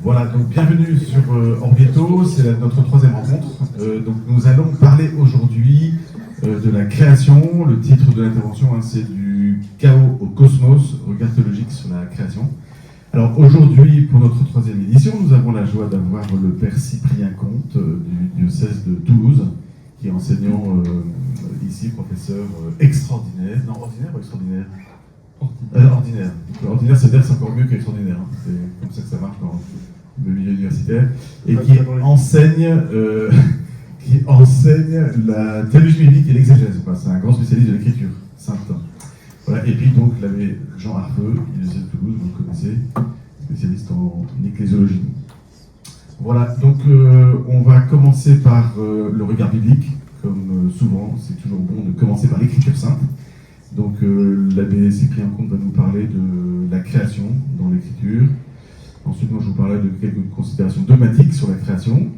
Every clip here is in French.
Voilà, donc bienvenue sur Orvieto, c'est notre troisième rencontre. Donc nous allons parler aujourd'hui de la création. Le titre de l'intervention, c'est du chaos au cosmos, regard théologique sur la création. Alors aujourd'hui, pour notre troisième édition, nous avons la joie d'avoir le père Cyprien Comte du diocèse de Toulouse, qui est enseignant ici, professeur extraordinaire. Non, ordinaire ou extraordinaire ? Ordinaire. Ordinaire, c'est-à-dire que c'est encore mieux qu'extraordinaire. Hein. C'est comme ça que ça marche dans le milieu universitaire. Et qui enseigne la théologie biblique et l'exégèse. C'est un grand spécialiste de l'écriture sainte. Voilà. Et puis donc l'abbé Jean Harfeux, il est de Toulouse, vous le connaissez, spécialiste en ecclésiologie. Voilà, donc on va commencer par le regard biblique. Comme souvent, c'est toujours bon de commencer par l'écriture sainte. Donc l'abbé Cyprien Comte va nous parler de la création dans l'écriture. Ensuite, moi, je vous parlerai de quelques considérations dogmatiques sur la création,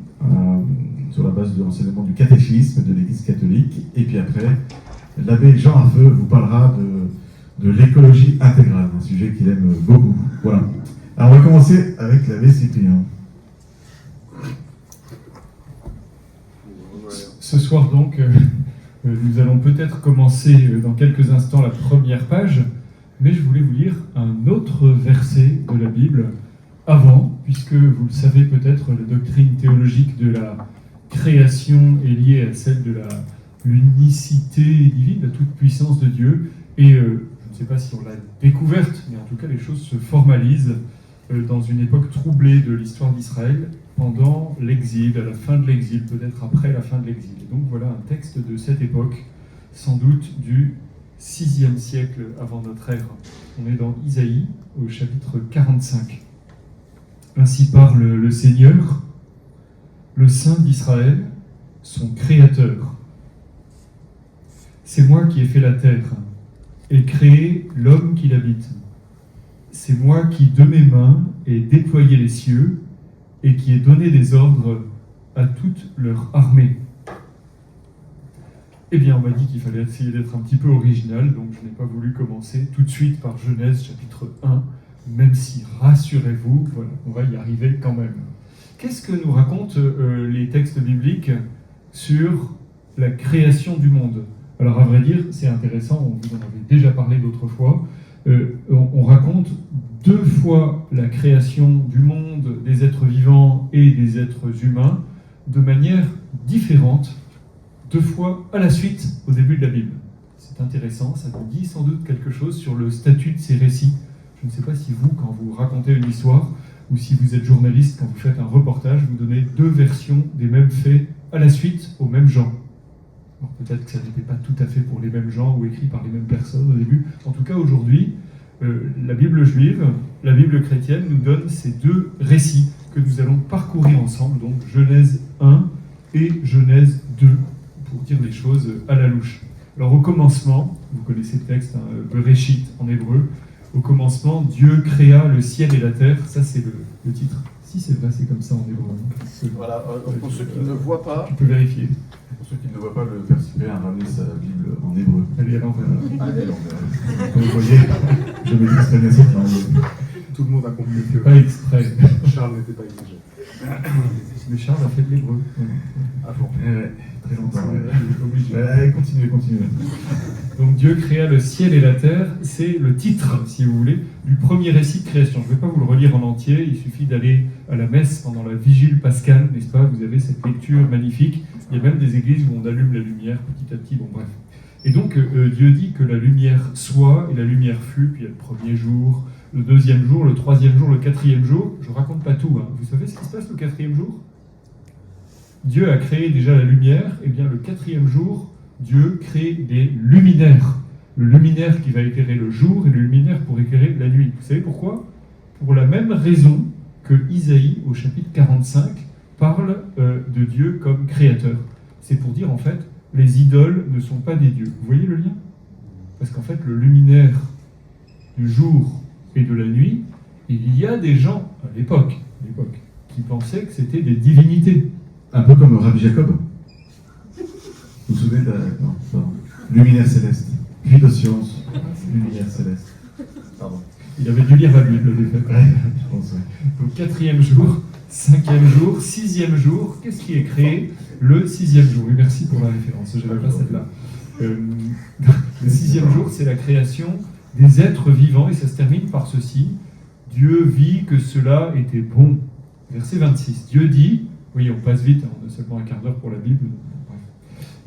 sur la base de l'enseignement du catéchisme de l'Église catholique. Et puis après, l'abbé Jean Harfeux vous parlera de l'écologie intégrale, un sujet qu'il aime beaucoup. Voilà. Alors, on va commencer avec l'abbé Cyprien. Ce soir, donc, nous allons peut-être commencer dans quelques instants la première page, mais je voulais vous lire un autre verset de la Bible avant, puisque vous le savez peut-être, la doctrine théologique de la création est liée à celle de l'unicité divine, la toute-puissance de Dieu, et je ne sais pas si on l'a découverte, mais en tout cas les choses se formalisent dans une époque troublée de l'histoire d'Israël, pendant l'exil, à la fin de l'exil, peut-être après la fin de l'exil. Et donc voilà un texte de cette époque, sans doute du 6e siècle avant notre ère. On est dans Isaïe, au chapitre 45. Ainsi parle le Seigneur, le Saint d'Israël, son Créateur. C'est moi qui ai fait la terre et créé l'homme qui l'habite. C'est moi qui, de mes mains, ai déployé les cieux et qui ai donné des ordres à toute leur armée. Eh bien, on m'a dit qu'il fallait essayer d'être un petit peu original, donc je n'ai pas voulu commencer tout de suite par Genèse chapitre 1, même si, rassurez-vous, voilà, on va y arriver quand même. Qu'est-ce que nous racontent les textes bibliques sur la création du monde ? Alors, à vrai dire, c'est intéressant, on vous en avait déjà parlé d'autres fois. On raconte 2 fois la création du monde, des êtres vivants et des êtres humains, de manière différente, 2 fois à la suite au début de la Bible. C'est intéressant, ça vous dit sans doute quelque chose sur le statut de ces récits. Je ne sais pas si vous, quand vous racontez une histoire, ou si vous êtes journaliste, quand vous faites un reportage, vous donnez 2 versions des mêmes faits à la suite aux mêmes gens. Alors peut-être que ça n'était pas tout à fait pour les mêmes gens ou écrit par les mêmes personnes au début. En tout cas, aujourd'hui, la Bible juive, la Bible chrétienne nous donne ces 2 récits que nous allons parcourir ensemble, donc Genèse 1 et Genèse 2, pour dire les choses à la louche. Alors au commencement, vous connaissez le texte, hein, Bereshit en hébreu, au commencement, Dieu créa le ciel et la terre, ça c'est le titre. Si c'est vrai, c'est comme ça en hébreu. Voilà, pour ceux qui ne voient pas... Tu peux vérifier. Pour ceux qui ne voient pas, le père Cyprien a ramené sa Bible en hébreu. Elle est à l'envers. Allez, l'envers. Comme vous voyez, je maîtrise très bien cette langue. Tout le monde a compris que Pas exprès. Charles n'était pas exigé. Mais Charles a fait de l'hébreu. Ah bon. Très longtemps. Obligé. Allez, continuez. Donc Dieu créa le ciel et la terre, c'est le titre, si vous voulez, du premier récit de création. Je ne vais pas vous le relire en entier, il suffit d'aller à la messe pendant la vigile pascale, n'est-ce pas ? Vous avez cette lecture magnifique. Il y a même des églises où on allume la lumière petit à petit, bon bref. Et donc Dieu dit que la lumière soit, et la lumière fut, puis il y a le premier jour, le deuxième jour, le troisième jour, le quatrième jour. Je ne raconte pas tout, hein. Vous savez ce qui se passe le quatrième jour ? Dieu a créé déjà la lumière, et bien le quatrième jour, Dieu crée des luminaires. Le luminaire qui va éclairer le jour et le luminaire pour éclairer la nuit. Vous savez pourquoi ? Pour la même raison que Isaïe, au chapitre 45, parle de Dieu comme créateur. C'est pour dire, en fait, les idoles ne sont pas des dieux. Vous voyez le lien ? Parce qu'en fait, le luminaire du jour et de la nuit, il y a des gens, à l'époque, qui pensaient que c'était des divinités. Un peu comme Rabbi Jacob. Vous vous souvenez de non, pardon. Luminaire céleste. Puis de science. Luminaire céleste. Pardon. Il avait dû lire la Bible, de fait. Ouais, je pense, ouais. Donc 4e jour, 5e jour, 6e jour. Qu'est-ce qui est créé le 6e jour? Oui, merci pour la référence, je n'avais pas celle-là. Le 6e jour, c'est la création des êtres vivants, et ça se termine par ceci. Dieu vit que cela était bon. Verset 26. Dieu dit, oui, on passe vite, on a seulement un quart d'heure pour la Bible. Bref.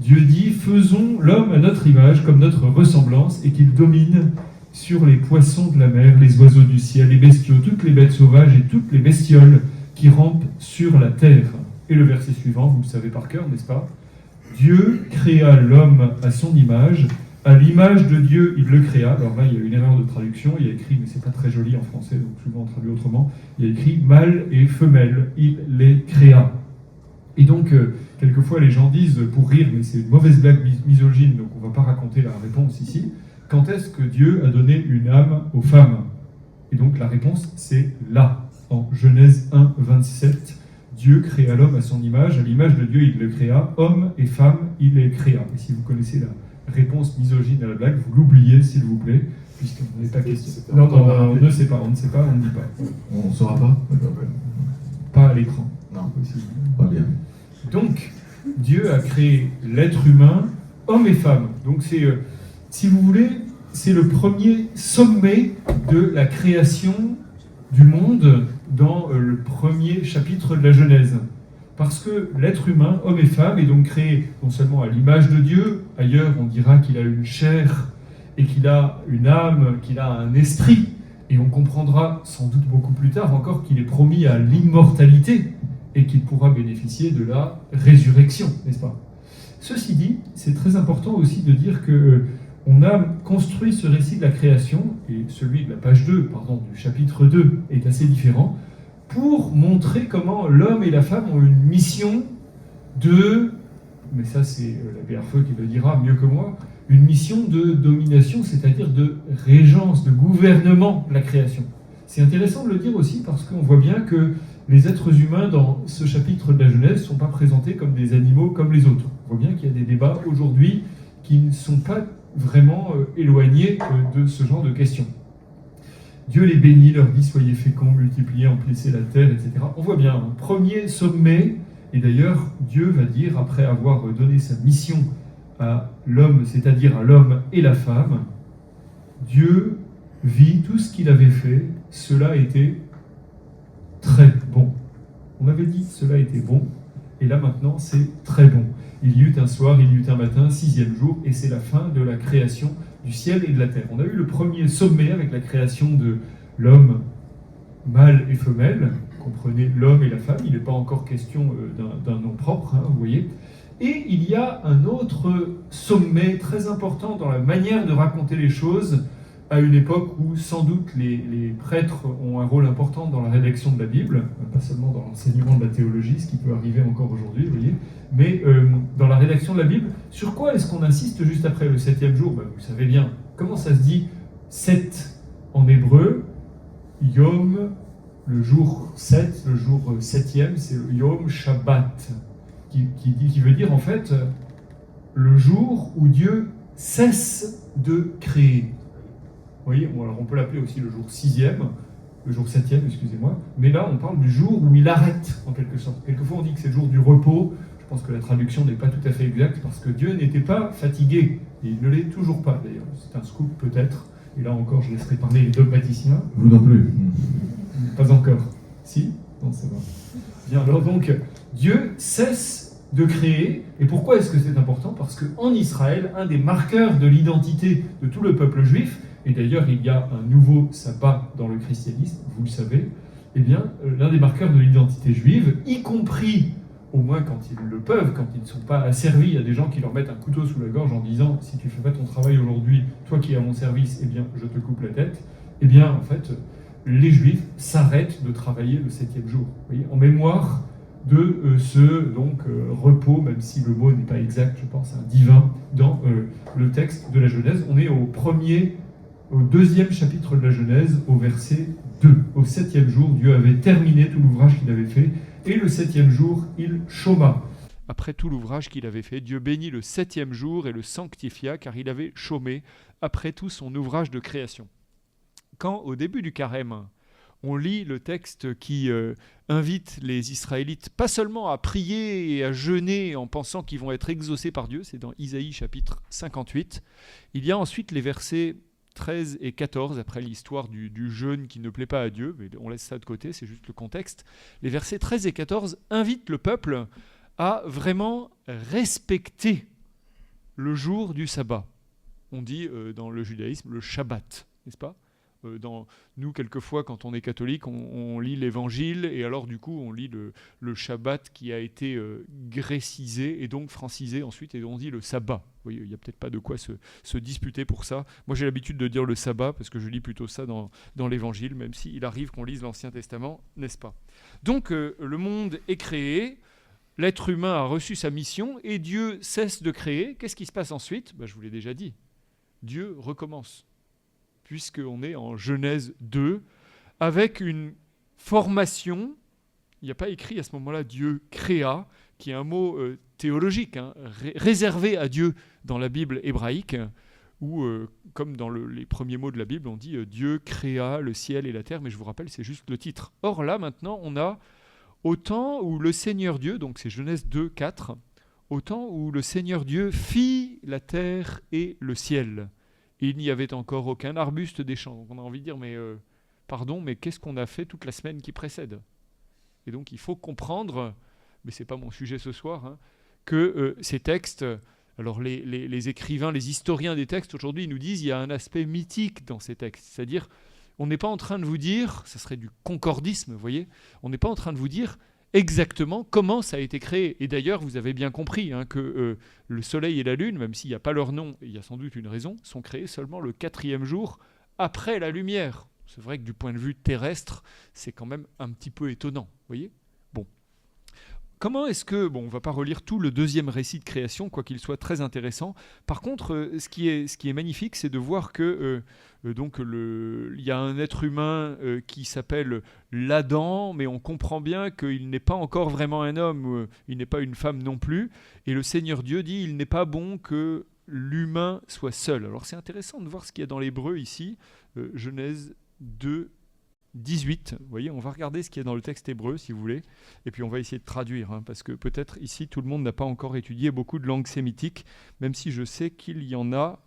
Dieu dit, faisons l'homme à notre image, comme notre ressemblance, et qu'il domine sur les poissons de la mer, les oiseaux du ciel, les bestiaux, toutes les bêtes sauvages et toutes les bestioles qui rampent sur la terre. Et le verset suivant, vous le savez par cœur, n'est-ce pas? Dieu créa l'homme à son image, à l'image de Dieu il le créa. Alors là, il y a une erreur de traduction, il y a écrit, mais c'est pas très joli en français, donc souvent on traduit autrement, il y a écrit mâle et femelle, il les créa. Et donc, quelquefois les gens disent, pour rire, mais c'est une mauvaise blague misogyne, donc on ne va pas raconter la réponse ici, quand est-ce que Dieu a donné une âme aux femmes? Et donc la réponse, c'est là, en Genèse 1, 27. Dieu créa l'homme à son image, à l'image de Dieu il le créa, homme et femme il les créa. Et si vous connaissez la réponse misogyne à la blague, vous l'oubliez s'il vous plaît, puisqu'on n'est pas question. Non, on ne sait pas, on ne sait pas, on ne dit pas. On ne saura pas? Pas à l'écran. Non, Aussi. pas bien. Donc, Dieu a créé l'être humain, homme et femme. Donc c'est, si vous voulez, c'est le premier sommet de la création du monde dans le premier chapitre de la Genèse. Parce que l'être humain, homme et femme, est donc créé non seulement à l'image de Dieu, ailleurs on dira qu'il a une chair et qu'il a une âme, qu'il a un esprit, et on comprendra sans doute beaucoup plus tard encore qu'il est promis à l'immortalité et qu'il pourra bénéficier de la résurrection, n'est-ce pas? Ceci dit, c'est très important aussi de dire que on a construit ce récit de la création, et celui de la page 2, pardon, du chapitre 2, est assez différent, pour montrer comment l'homme et la femme ont une mission de, mais ça c'est l'abbé Harfeux qui le dira mieux que moi, une mission de domination, c'est-à-dire de régence, de gouvernement de la création. C'est intéressant de le dire aussi parce qu'on voit bien que les êtres humains dans ce chapitre de la Genèse ne sont pas présentés comme des animaux comme les autres. On voit bien qu'il y a des débats aujourd'hui qui ne sont pas vraiment éloignés de ce genre de questions. Dieu les bénit, leur dit « Soyez féconds, multipliez, emplissez la terre », etc. On voit bien, un premier sommet, et d'ailleurs, Dieu va dire, après avoir donné sa mission à l'homme, c'est-à-dire à l'homme et la femme, Dieu vit tout ce qu'il avait fait, cela était très bon. On avait dit cela était bon, et là maintenant c'est très bon. Il y eut un soir, il y eut un matin, 6e jour, et c'est la fin de la création du ciel et de la terre. On a eu le premier sommet avec la création de l'homme, mâle et femelle. Comprenez, l'homme et la femme, il n'est pas encore question d'un nom propre, hein, vous voyez. Et il y a un autre sommet très important dans la manière de raconter les choses, à une époque où sans doute les prêtres ont un rôle important dans la rédaction de la Bible, pas seulement dans l'enseignement de la théologie, ce qui peut arriver encore aujourd'hui, vous voyez, mais dans la rédaction de la Bible. Sur quoi est-ce qu'on insiste juste après le 7e jour? Vous le savez bien. Comment ça se dit 7 en hébreu? Yom, le jour 7, le jour 7e, c'est le Yom Shabbat, qui veut dire en fait le jour où Dieu cesse de créer. Vous voyez, alors on peut l'appeler aussi le jour 6e, le jour 7e, excusez-moi, mais là on parle du jour où il arrête, en quelque sorte. Quelquefois on dit que c'est le jour du repos. Je pense que la traduction n'est pas tout à fait exacte, parce que Dieu n'était pas fatigué, et il ne l'est toujours pas d'ailleurs. C'est un scoop peut-être, et là encore je laisserai parler les dogmaticiens. Vous non plus. Pas encore. Si? Non, ça va. Bien, alors donc, Dieu cesse de créer, et pourquoi est-ce que c'est important? Parce qu'en Israël, un des marqueurs de l'identité de tout le peuple juif, et d'ailleurs il y a un nouveau sabbat dans le christianisme, vous le savez, eh bien, l'un des marqueurs de l'identité juive, y compris, au moins quand ils le peuvent, quand ils ne sont pas asservis, il y a des gens qui leur mettent un couteau sous la gorge en disant « si tu ne fais pas ton travail aujourd'hui, toi qui es à mon service, eh bien, je te coupe la tête », eh bien, en fait, les Juifs s'arrêtent de travailler le 7e jour, vous voyez, en mémoire de ce repos, même si le mot n'est pas exact, je pense, un divin, dans le texte de la Genèse. On est au 2e chapitre de la Genèse, au verset 2. Au 7e jour, Dieu avait terminé tout l'ouvrage qu'il avait fait, et le 7e jour, il chôma. Après tout l'ouvrage qu'il avait fait, Dieu bénit le 7e jour et le sanctifia, car il avait chômé après tout son ouvrage de création. quand, au début du carême, on lit le texte qui invite les Israélites pas seulement à prier et à jeûner en pensant qu'ils vont être exaucés par Dieu, c'est dans Isaïe chapitre 58, il y a ensuite les versets 13 et 14, après l'histoire du jeûne qui ne plaît pas à Dieu, mais on laisse ça de côté, c'est juste le contexte. Les versets 13 et 14 invitent le peuple à vraiment respecter le jour du sabbat. On dit dans le judaïsme le Shabbat, n'est-ce pas ? Nous, quelquefois, quand on est catholique, on lit l'évangile et alors du coup, on lit le Shabbat qui a été grécisé et donc francisé ensuite et on dit le sabbat. Oui, il n'y a peut-être pas de quoi se disputer pour ça. Moi, j'ai l'habitude de dire le sabbat parce que je lis plutôt ça dans l'évangile, même s'il arrive qu'on lise l'Ancien Testament, n'est-ce pas ? Donc, le monde est créé, l'être humain a reçu sa mission et Dieu cesse de créer. Qu'est-ce qui se passe ensuite ? Je vous l'ai déjà dit. Dieu recommence. Puisqu'on est en Genèse 2, avec une formation, il n'y a pas écrit à ce moment-là « Dieu créa », qui est un mot théologique, réservé à Dieu dans la Bible hébraïque, où, comme dans les premiers mots de la Bible, on dit « Dieu créa le ciel et la terre », mais je vous rappelle, c'est juste le titre. Or là, maintenant, on a « Au temps où le Seigneur Dieu », donc c'est Genèse 2, 4, « Au temps où le Seigneur Dieu fit la terre et le ciel ». Il n'y avait encore aucun arbuste des champs. Donc on a envie de dire, mais pardon, mais qu'est-ce qu'on a fait toute la semaine qui précède ? Et donc il faut comprendre, mais ce n'est pas mon sujet ce soir, que ces textes, alors les écrivains, les historiens des textes aujourd'hui nous disent qu'il y a un aspect mythique dans ces textes. C'est-à-dire, on n'est pas en train de vous dire, ça serait du concordisme, vous voyez, on n'est pas en train de vous dire exactement comment ça a été créé. Et d'ailleurs, vous avez bien compris que le soleil et la lune, même s'il n'y a pas leur nom, et il y a sans doute une raison, sont créés seulement le 4e jour après la lumière. C'est vrai que du point de vue terrestre, c'est quand même un petit peu étonnant, vous voyez ? Bon. Comment est-ce que... Bon, on ne va pas relire tout le 2e récit de création, quoiqu'il soit très intéressant. Par contre, ce qui est magnifique, c'est de voir que il y a un être humain qui s'appelle l'Adam, mais on comprend bien qu'il n'est pas encore vraiment un homme, il n'est pas une femme non plus. Et le Seigneur Dieu dit, il n'est pas bon que l'humain soit seul. Alors c'est intéressant de voir ce qu'il y a dans l'hébreu ici, Genèse 2, 18, vous voyez, on va regarder ce qu'il y a dans le texte hébreu, si vous voulez, et puis on va essayer de traduire, parce que peut-être ici, tout le monde n'a pas encore étudié beaucoup de langues sémitiques, même si je sais qu'il y en a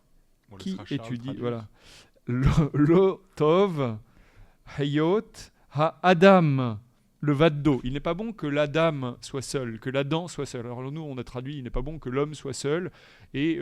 qui étudient. Voilà. Lo tov, hayot, ha adam, le vaddo. Il n'est pas bon que l'Adam soit seul, que l'Adam soit seul. Alors nous, on a traduit, il n'est pas bon que l'homme soit seul, et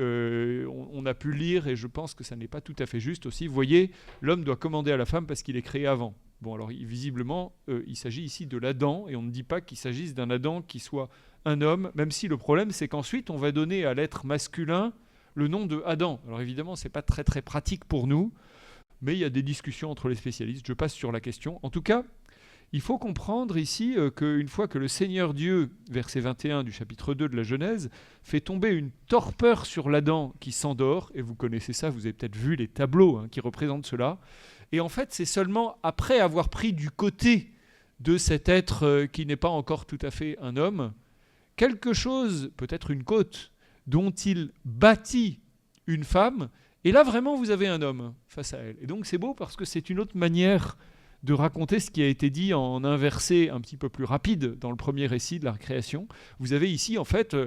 on a pu lire, et je pense que ça n'est pas tout à fait juste aussi. Vous voyez, l'homme doit commander à la femme parce qu'il est créé avant. Bon, alors visiblement, il s'agit ici de l'Adam, et on ne dit pas qu'il s'agisse d'un Adam qui soit un homme, même si le problème, c'est qu'ensuite, on va donner à l'être masculin le nom de Adam. Alors évidemment, ce n'est pas très très pratique pour nous, mais il y a des discussions entre les spécialistes. Je passe sur la question. En tout cas, il faut comprendre ici qu'une fois que le Seigneur Dieu, verset 21 du chapitre 2 de la Genèse, fait tomber une torpeur sur l'Adam qui s'endort, et vous connaissez ça, vous avez peut-être vu les tableaux qui représentent cela, et en fait c'est seulement après avoir pris du côté de cet être qui n'est pas encore tout à fait un homme, quelque chose, peut-être une côte, dont il bâtit une femme, et là vraiment vous avez un homme face à elle. Et donc c'est beau parce que c'est une autre manière de raconter ce qui a été dit en un verset un petit peu plus rapide dans le premier récit de la création. Vous avez ici en fait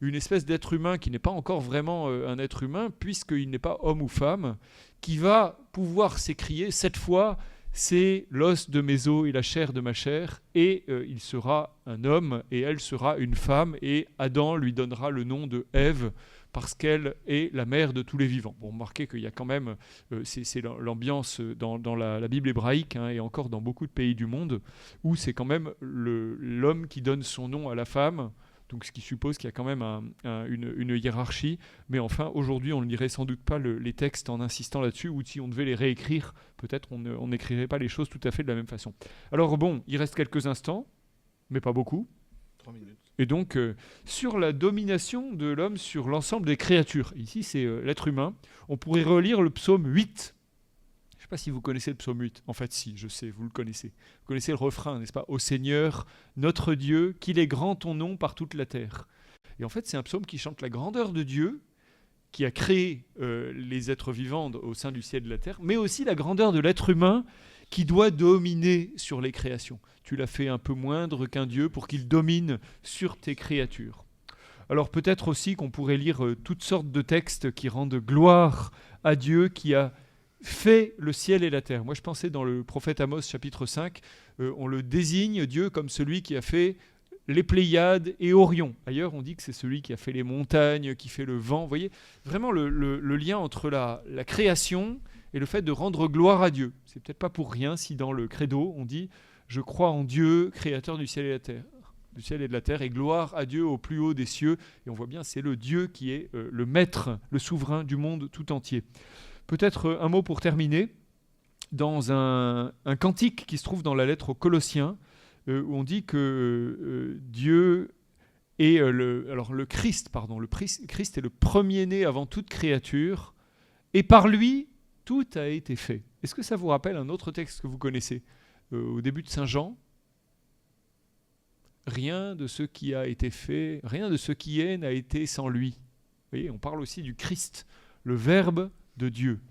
une espèce d'être humain qui n'est pas encore vraiment un être humain, puisqu'il n'est pas homme ou femme, qui va pouvoir s'écrier cette fois, c'est l'os de mes os et la chair de ma chair, et il sera un homme et elle sera une femme, et Adam lui donnera le nom de Ève, parce qu'elle est la mère de tous les vivants. Bon, remarquez qu'il y a quand même, c'est l'ambiance dans la Bible hébraïque, et encore dans beaucoup de pays du monde, où c'est quand même l'homme qui donne son nom à la femme, donc ce qui suppose qu'il y a quand même une hiérarchie, mais enfin, aujourd'hui, on ne lirait sans doute pas les textes en insistant là-dessus, ou si on devait les réécrire, peut-être on n'écrirait pas les choses tout à fait de la même façon. Alors bon, il reste quelques instants, mais pas beaucoup. 3 minutes. Et donc, sur la domination de l'homme sur l'ensemble des créatures. Ici, c'est l'être humain. On pourrait relire le psaume 8. Je ne sais pas si vous connaissez le psaume 8. En fait, si, je sais, vous le connaissez. Vous connaissez le refrain, n'est-ce pas ? « Ô Seigneur, notre Dieu, qu'il est grand ton nom par toute la terre. » Et en fait, c'est un psaume qui chante la grandeur de Dieu, qui a créé les êtres vivants au sein du ciel et de la terre, mais aussi la grandeur de l'être humain qui doit dominer sur les créations. Tu l'as fait un peu moindre qu'un Dieu pour qu'il domine sur tes créatures. Alors peut-être aussi qu'on pourrait lire toutes sortes de textes qui rendent gloire à Dieu qui a fait le ciel et la terre. Moi je pensais dans le prophète Amos chapitre 5, on le désigne Dieu comme celui qui a fait les Pléiades et Orion. Ailleurs on dit que c'est celui qui a fait les montagnes, qui fait le vent. Vous voyez vraiment le lien entre la création et le fait de rendre gloire à Dieu. C'est peut-être pas pour rien si dans le credo on dit « Je crois en Dieu, créateur du ciel et de la terre ». Du ciel et de la terre, et gloire à Dieu au plus haut des cieux. Et on voit bien, c'est le Dieu qui est le maître, le souverain du monde tout entier. Peut-être un mot pour terminer. Dans un cantique qui se trouve dans la lettre aux Colossiens, où on dit que Dieu est le Christ, Christ est le premier-né avant toute créature, et par lui, tout a été fait. Est-ce que ça vous rappelle un autre texte que vous connaissez au début de Saint Jean ? Rien de ce qui a été fait, rien de ce qui est n'a été sans lui. Vous voyez, on parle aussi du Christ, le Verbe de Dieu.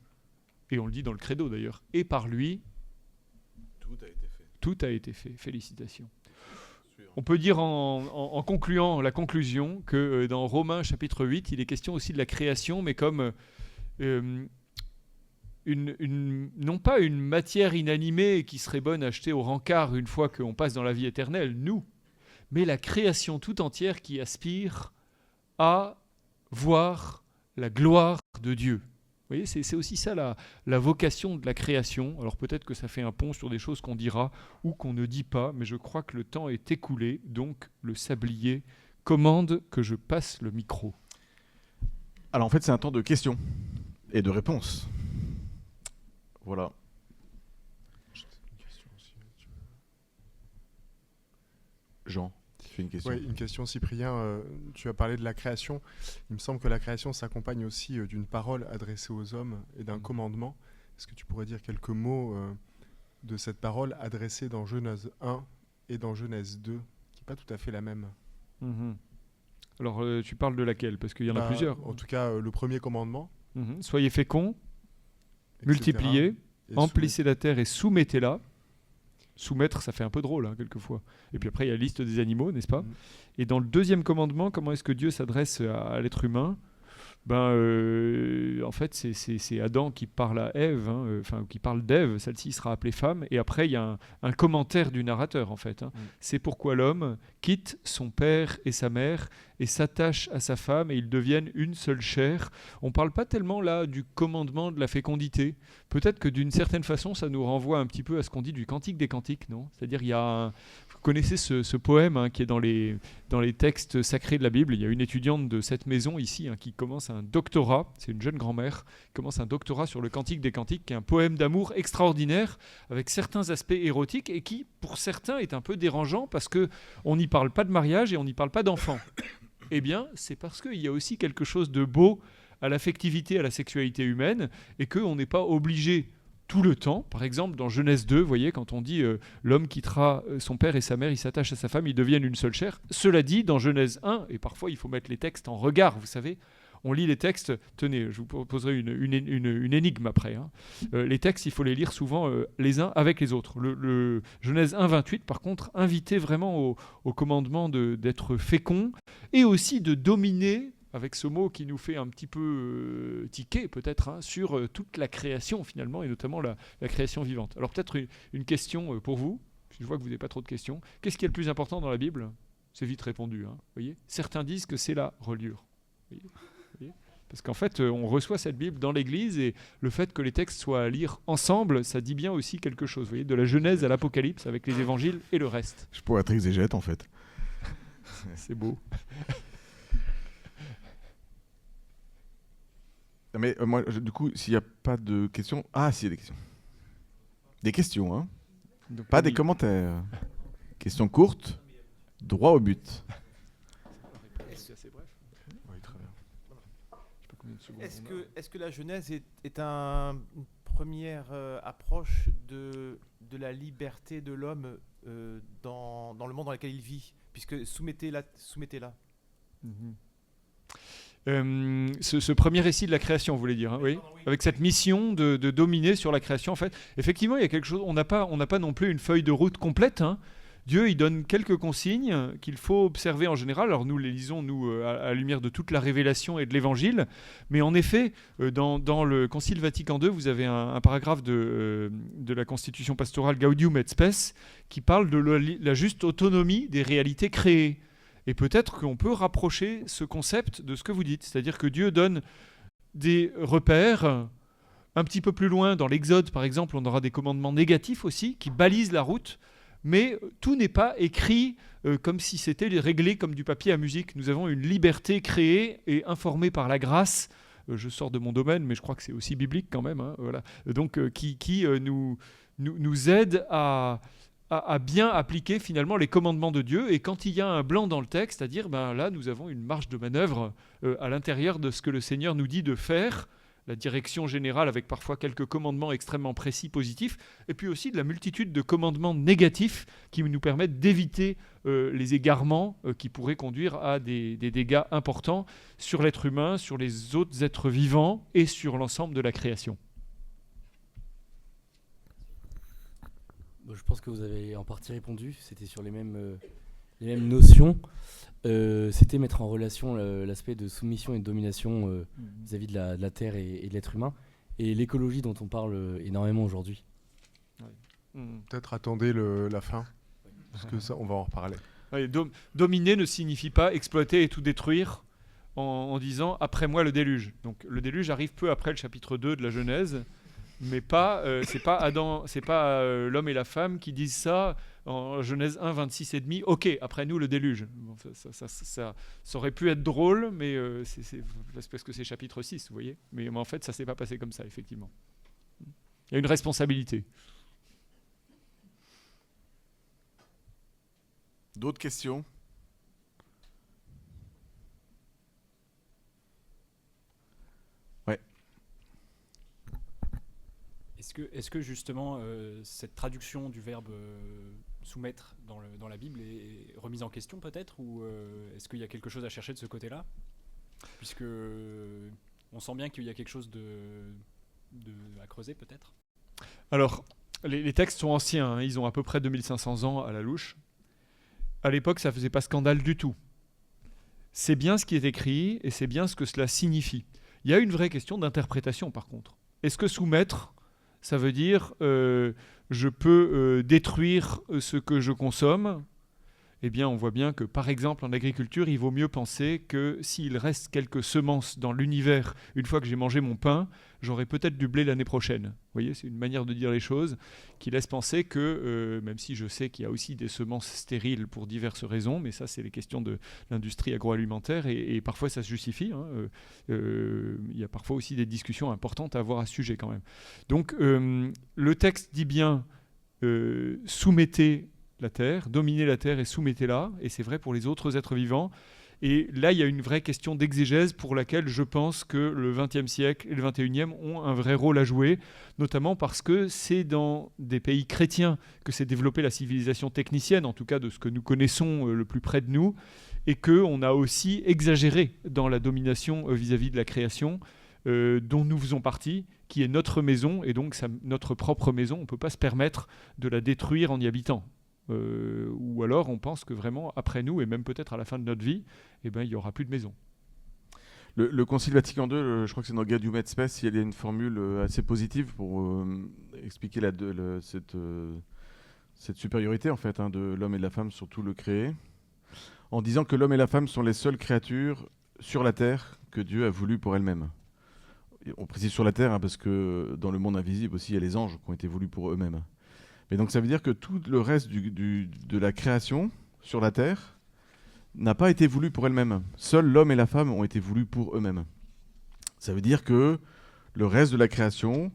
Et on le dit dans le credo d'ailleurs. Et par lui, Tout a été fait. tout a été fait. Félicitations. On peut dire en concluant la conclusion que dans Romains chapitre 8, il est question aussi de la création, mais comme non pas une matière inanimée qui serait bonne à acheter au rencard une fois qu'on passe dans la vie éternelle, nous, mais la création tout entière qui aspire à voir la gloire de Dieu. Vous voyez, c'est aussi ça la vocation de la création. Alors peut-être que ça fait un pont sur des choses qu'on dira ou qu'on ne dit pas, mais je crois que le temps est écoulé, donc le sablier commande que je passe le micro. Alors en fait, c'est un temps de questions et de réponses. Voilà. Jean, tu fais une question. Oui, une question, Cyprien. Tu as parlé de la création. Il me semble que la création s'accompagne aussi d'une parole adressée aux hommes et d'un commandement. Est-ce que tu pourrais dire quelques mots de cette parole adressée dans Genèse 1 et dans Genèse 2, qui n'est pas tout à fait la même? Alors tu parles de laquelle? Parce qu'il y en a plusieurs. En tout cas, le premier commandement. Soyez féconds, etc. multipliez, Et emplissez la terre et soumettez-la. Soumettre, ça fait un peu drôle, hein, quelquefois. Et puis après, il y a la liste des animaux, n'est-ce pas? Et dans le deuxième commandement, comment est-ce que Dieu s'adresse à l'être humain? En fait, c'est Adam qui parle à Ève, qui parle d'Ève, celle-ci sera appelée femme, et après, il y a un commentaire du narrateur, en fait. C'est pourquoi l'homme quitte son père et sa mère et s'attache à sa femme, et ils deviennent une seule chair. On ne parle pas tellement, là, du commandement de la fécondité. Peut-être que, d'une certaine façon, ça nous renvoie un petit peu à ce qu'on dit du Cantique des Cantiques, non? C'est-à-dire, il y a vous connaissez ce poème qui est dans les textes sacrés de la Bible. Il y a une étudiante de cette maison ici qui commence un doctorat, c'est une jeune grand-mère, qui commence un doctorat sur le Cantique des Cantiques, qui est un poème d'amour extraordinaire, avec certains aspects érotiques, et qui, pour certains, est un peu dérangeant, parce qu'on n'y parle pas de mariage et on n'y parle pas d'enfants. Eh bien, c'est parce qu'il y a aussi quelque chose de beau à l'affectivité, à la sexualité humaine, et qu'on n'est pas obligé tout le temps. Par exemple, dans Genèse 2, vous voyez, quand on dit l'homme quittera son père et sa mère, il s'attache à sa femme, ils deviennent une seule chair. Cela dit, dans Genèse 1, et parfois il faut mettre les textes en regard, vous savez, on lit les textes, tenez, je vous proposerai une énigme après. Les textes, il faut les lire souvent les uns avec les autres. Le Genèse 1, 28, par contre, invité vraiment au commandement d'être fécond et aussi de dominer, avec ce mot qui nous fait un petit peu tiquer peut-être, sur toute la création finalement, et notamment la création vivante. Alors peut-être une question pour vous, je vois que vous n'avez pas trop de questions. Qu'est-ce qui est le plus important dans la Bible? C'est vite répondu, voyez. Certains disent que c'est la reliure. Voyez. Parce qu'en fait, on reçoit cette Bible dans l'Église, et le fait que les textes soient à lire ensemble, ça dit bien aussi quelque chose, vous voyez, de la Genèse à l'Apocalypse, avec les évangiles et le reste. Je pourrais être exégète en fait. C'est beau. Mais moi, du coup, s'il n'y a pas de questions... Ah, si, il y a des questions. Des questions, hein. Donc, Pas des commentaires. Questions courtes, droit au but. C'est assez bref. Oui, très bien. Est-ce que la Genèse est une première approche de la liberté de l'homme dans le monde dans lequel il vit, puisque soumettez-la. ce premier récit de la création, vous voulez dire, hein, oui, avec cette mission de dominer sur la création. En fait, effectivement, il y a quelque chose. On n'a pas non plus une feuille de route complète. Hein. Dieu, il donne quelques consignes qu'il faut observer en général. Alors nous les lisons, à la lumière de toute la révélation et de l'Évangile. Mais en effet, dans le Concile Vatican II, vous avez un paragraphe de la Constitution pastorale Gaudium et Spes qui parle de la juste autonomie des réalités créées. Et peut-être qu'on peut rapprocher ce concept de ce que vous dites. C'est-à-dire que Dieu donne des repères. Un petit peu plus loin, dans l'Exode, par exemple, on aura des commandements négatifs aussi qui balisent la route. Mais tout n'est pas écrit comme si c'était réglé comme du papier à musique. Nous avons une liberté créée et informée par la grâce. Je sors de mon domaine, mais je crois que c'est aussi biblique quand même. Hein, voilà. Donc, qui nous aide à bien appliquer finalement les commandements de Dieu. Et quand il y a un blanc dans le texte, c'est-à-dire là, nous avons une marge de manœuvre à l'intérieur de ce que le Seigneur nous dit de faire, la direction générale avec parfois quelques commandements extrêmement précis, positifs, et puis aussi de la multitude de commandements négatifs qui nous permettent d'éviter les égarements qui pourraient conduire à des dégâts importants sur l'être humain, sur les autres êtres vivants et sur l'ensemble de la création. Je pense que vous avez en partie répondu, c'était sur les mêmes notions. C'était mettre en relation l'aspect de soumission et de domination vis-à-vis de la Terre et de l'être humain, et l'écologie dont on parle énormément aujourd'hui. Peut-être attendez la fin, parce que ça, on va en reparler. Ouais, dominer ne signifie pas exploiter et tout détruire en disant « après moi le déluge ». Donc le déluge arrive peu après le chapitre 2 de la Genèse, mais c'est pas Adam, c'est pas l'homme et la femme qui disent ça en Genèse 1, 26 et demi. Ok, après nous le déluge. Bon, ça aurait pu être drôle, mais c'est parce que c'est chapitre 6, vous voyez. Mais en fait, ça s'est pas passé comme ça, effectivement. Il y a une responsabilité. D'autres questions ? Ouais. Est-ce que justement cette traduction du verbe soumettre dans la Bible est remise en question peut-être, ou est-ce qu'il y a quelque chose à chercher de ce côté-là, puisque on sent bien qu'il y a quelque chose à creuser peut-être. Alors, les textes sont anciens, hein, ils ont à peu près 2500 ans à la louche. À l'époque, ça ne faisait pas scandale du tout. C'est bien ce qui est écrit et c'est bien ce que cela signifie. Il y a une vraie question d'interprétation par contre. Est-ce que soumettre, ça veut dire je peux détruire ce que je consomme ? Eh bien, on voit bien que, par exemple, en agriculture, il vaut mieux penser que s'il reste quelques semences dans l'univers, une fois que j'ai mangé mon pain, j'aurai peut-être du blé l'année prochaine. Vous voyez, c'est une manière de dire les choses qui laisse penser que, même si je sais qu'il y a aussi des semences stériles pour diverses raisons, mais ça, c'est les questions de l'industrie agroalimentaire, et parfois ça se justifie. Hein, il y a parfois aussi des discussions importantes à avoir à ce sujet quand même. Donc, le texte dit bien soumettez la terre, dominez la terre et soumettez-la, et c'est vrai pour les autres êtres vivants. Et là, il y a une vraie question d'exégèse pour laquelle je pense que le XXe siècle et le XXIe ont un vrai rôle à jouer, notamment parce que c'est dans des pays chrétiens que s'est développée la civilisation technicienne, en tout cas de ce que nous connaissons le plus près de nous, et qu'on a aussi exagéré dans la domination vis-à-vis de la création, dont nous faisons partie, qui est notre maison, et donc notre propre maison, on ne peut pas se permettre de la détruire en y habitant. Ou alors on pense que vraiment après nous, et même peut-être à la fin de notre vie, eh ben, il n'y aura plus de maison. Le Concile Vatican II, je crois que c'est dans Gaudium et Spes, il y a une formule assez positive pour expliquer cette supériorité en fait, hein, de l'homme et de la femme sur tout le créé, en disant que l'homme et la femme sont les seules créatures sur la terre que Dieu a voulu pour elle-même. On précise sur la terre, hein, parce que dans le monde invisible aussi, il y a les anges qui ont été voulus pour eux-mêmes. Et donc ça veut dire que tout le reste de la création sur la terre n'a pas été voulu pour elle-même. Seuls l'homme et la femme ont été voulus pour eux-mêmes. Ça veut dire que le reste de la création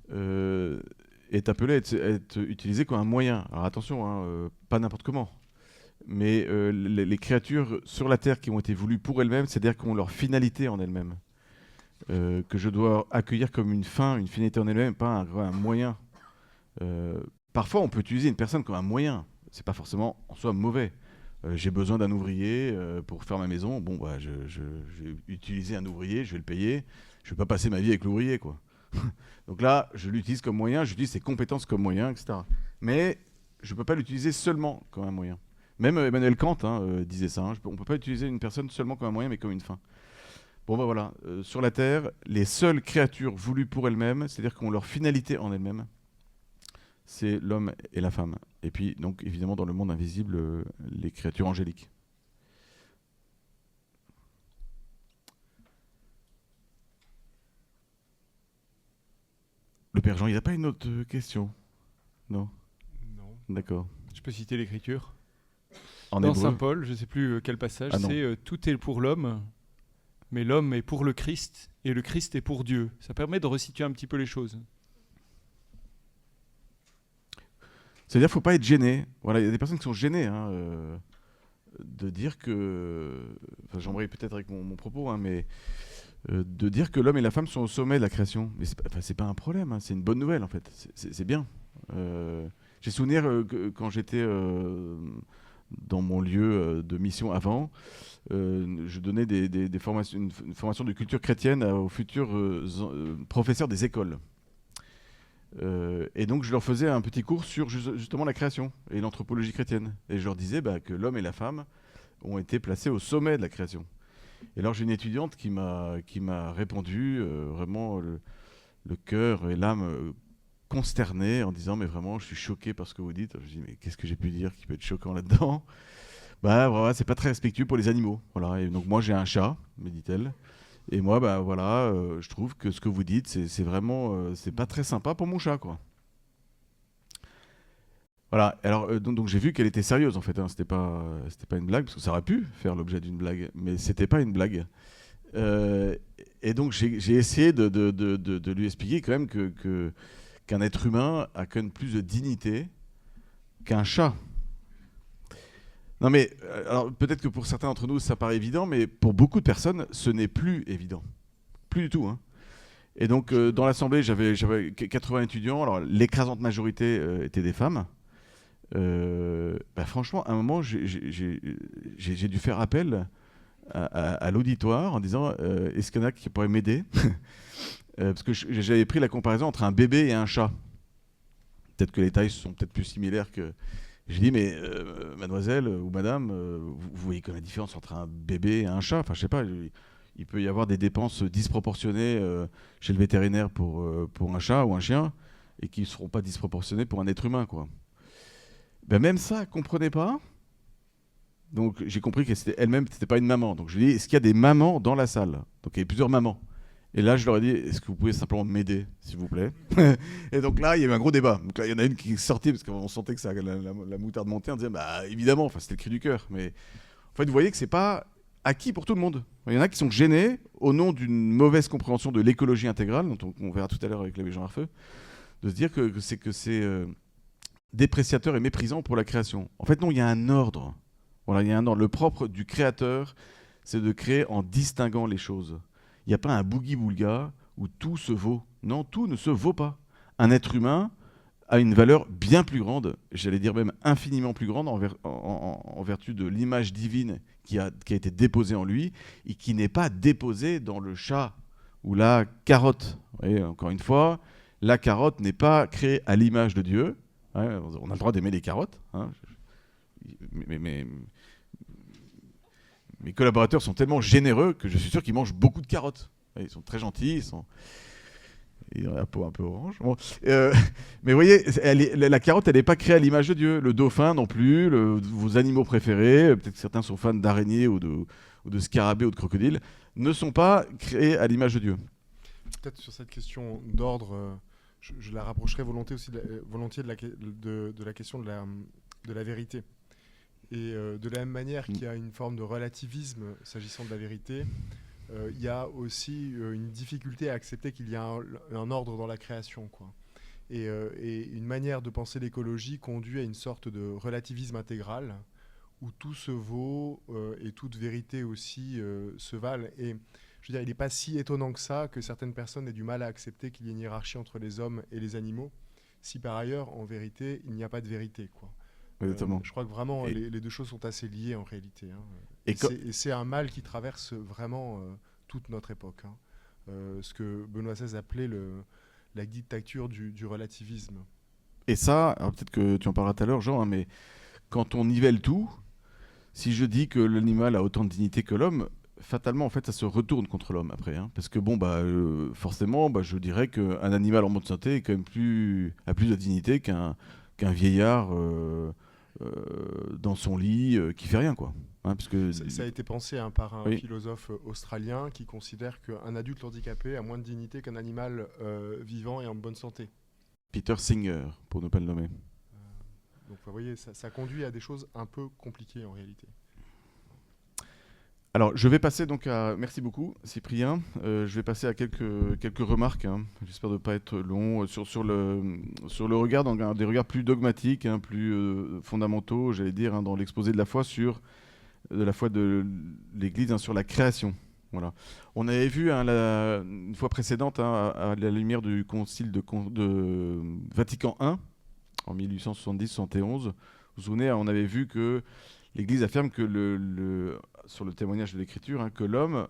est appelé à être utilisé comme un moyen. Alors attention, hein, pas n'importe comment. Mais les créatures sur la terre qui ont été voulues pour elles-mêmes, c'est-à-dire qui ont leur finalité en elles-mêmes. Que je dois accueillir comme une fin, une finalité en elle-même, pas un moyen. Parfois, on peut utiliser une personne comme un moyen. C'est pas forcément en soi mauvais. J'ai besoin d'un ouvrier pour faire ma maison. Bon, bah, je vais utiliser un ouvrier, je vais le payer. Je ne vais pas passer ma vie avec l'ouvrier, quoi. Donc là, je l'utilise comme moyen, j'utilise ses compétences comme moyen, etc. Mais je ne peux pas l'utiliser seulement comme un moyen. Même Emmanuel Kant disait ça. On ne peut pas utiliser une personne seulement comme un moyen, mais comme une fin. Bon, bah voilà. Sur la Terre, les seules créatures voulues pour elles-mêmes, c'est-à-dire qui ont leur finalité en elles-mêmes, c'est l'homme et la femme. Et puis, donc, évidemment, dans le monde invisible, les créatures angéliques. Le Père Jean, il n'a pas une autre question? Non? Non. D'accord. Je peux citer l'Écriture. En Dans hébreu. Saint Paul, je ne sais plus quel passage, Ah non. c'est tout est pour l'homme, mais l'homme est pour le Christ, et le Christ est pour Dieu. Ça permet de resituer un petit peu les choses. C'est-à-dire qu'il ne faut pas être gêné. Voilà, il y a des personnes qui sont gênées de dire que... Enfin, j'embraye peut-être avec mon propos, mais de dire que l'homme et la femme sont au sommet de la création. Mais c'est pas un problème, c'est une bonne nouvelle, en fait. C'est bien. J'ai souvenir que quand j'étais dans mon lieu de mission avant, je donnais des formations, une formation de culture chrétienne aux futurs professeurs des écoles. Et donc je leur faisais un petit cours sur justement la création et l'anthropologie chrétienne. Et je leur disais que l'homme et la femme ont été placés au sommet de la création. Et alors j'ai une étudiante qui m'a répondu, vraiment le cœur et l'âme consternés, en disant mais vraiment je suis choqué par ce que vous dites. Je dis mais qu'est-ce que j'ai pu dire qui peut être choquant là-dedans? Bah voilà, c'est pas très respectueux pour les animaux. Voilà. Et donc moi j'ai un chat, me dit-elle. Et moi, je trouve que ce que vous dites, c'est vraiment, c'est pas très sympa pour mon chat, quoi. Voilà. Alors, donc j'ai vu qu'elle était sérieuse, en fait. C'était pas une blague, parce que ça aurait pu faire l'objet d'une blague, mais c'était pas une blague. Et donc j'ai essayé de lui expliquer quand même qu'un être humain a quand même plus de dignité qu'un chat. Non mais, alors peut-être que pour certains d'entre nous ça paraît évident, mais pour beaucoup de personnes ce n'est plus évident. Plus du tout. Hein. Et donc dans l'assemblée j'avais 80 étudiants, alors l'écrasante majorité étaient des femmes. Franchement, à un moment j'ai dû faire appel à l'auditoire en disant est-ce qu'il y en a qui pourraient m'aider parce que j'avais pris la comparaison entre un bébé et un chat. Peut-être que les tailles sont peut-être plus similaires que... J'ai dit, mais mademoiselle ou madame, vous voyez quand même la différence entre un bébé et un chat? Enfin, je sais pas, il peut y avoir des dépenses disproportionnées chez le vétérinaire pour un chat ou un chien, et qui ne seront pas disproportionnées pour un être humain, quoi. Même ça, elle ne comprenait pas. Donc j'ai compris que elle-même, c'était pas une maman. Donc je lui ai dit, est-ce qu'il y a des mamans dans la salle? Donc il y avait plusieurs mamans. Et là, je leur ai dit, est-ce que vous pouvez simplement m'aider, s'il vous plaît? Et donc là, il y a eu un gros débat. Donc là, il y en a une qui est sortie, parce qu'on sentait que la moutarde montait, on disait, évidemment, enfin, c'était le cri du cœur. Mais en fait, vous voyez que c'est pas acquis pour tout le monde. Il y en a qui sont gênés, au nom d'une mauvaise compréhension de l'écologie intégrale, dont on verra tout à l'heure avec l'abbé Jean Arfeux, de se dire que c'est dépréciateur et méprisant pour la création. En fait, non, il y a un ordre. Voilà, il y a un ordre. Le propre du créateur, c'est de créer en distinguant les choses. Il n'y a pas un boogie-boulga où tout se vaut. Non, tout ne se vaut pas. Un être humain a une valeur bien plus grande, j'allais dire même infiniment plus grande, en vertu de l'image divine qui a été déposée en lui, et qui n'est pas déposée dans le chat ou la carotte. Vous voyez, encore une fois, la carotte n'est pas créée à l'image de Dieu. Ouais, on a le droit d'aimer les carottes. Hein. Mes collaborateurs sont tellement généreux que je suis sûr qu'ils mangent beaucoup de carottes. Ils sont très gentils, ils ont la peau un peu orange. Bon. Mais vous voyez, la carotte, elle n'est pas créée à l'image de Dieu. Le dauphin non plus, vos animaux préférés, peut-être que certains sont fans d'araignées ou de scarabées ou de crocodiles, ne sont pas créés à l'image de Dieu. Peut-être sur cette question d'ordre, je la rapprocherai volontiers de la question de la vérité. Et de la même manière qu'il y a une forme de relativisme s'agissant de la vérité, il y a aussi une difficulté à accepter qu'il y a un ordre dans la création, quoi. Et une manière de penser l'écologie conduit à une sorte de relativisme intégral où tout se vaut et toute vérité aussi se valent. Et je veux dire, il n'est pas si étonnant que ça que certaines personnes aient du mal à accepter qu'il y ait une hiérarchie entre les hommes et les animaux, si par ailleurs, en vérité, il n'y a pas de vérité, quoi. exactement. Je crois que vraiment Et- les deux choses sont assez liées en réalité, hein. Et co- Et c'est un mal qui traverse vraiment toute notre époque, hein. Ce que Benoît XVI appelait la dictature du relativisme. Et ça, alors peut-être que tu en parleras tout à l'heure, Jean, hein, mais quand on nivelle tout, si je dis que l'animal a autant de dignité que l'homme, fatalement, en fait, ça se retourne contre l'homme après, hein. Parce que bon, forcément, je dirais qu'un animal en bonne santé est quand même a plus de dignité qu'un vieillard dans son lit qui fait rien, quoi. Hein, parce que Ça a été pensé, hein, par un Oui. philosophe australien qui considère qu'un adulte handicapé a moins de dignité qu'un animal vivant et en bonne santé. Peter Singer, pour ne pas le nommer. Donc vous voyez, ça conduit à des choses un peu compliquées en réalité. Alors, je vais passer donc à... Merci beaucoup, Cyprien. Je vais passer à quelques remarques, hein. J'espère ne pas être long, sur le regard, dans des regards plus dogmatiques, hein, plus fondamentaux, j'allais dire, hein, dans l'exposé de la foi de l'Église, hein, sur la création. Voilà. On avait vu, hein, une fois précédente, hein, à la lumière du concile de Vatican I, en 1870-71, vous vous souvenez, hein, on avait vu que l'Église affirme que sur le témoignage de l'Écriture, hein, que l'homme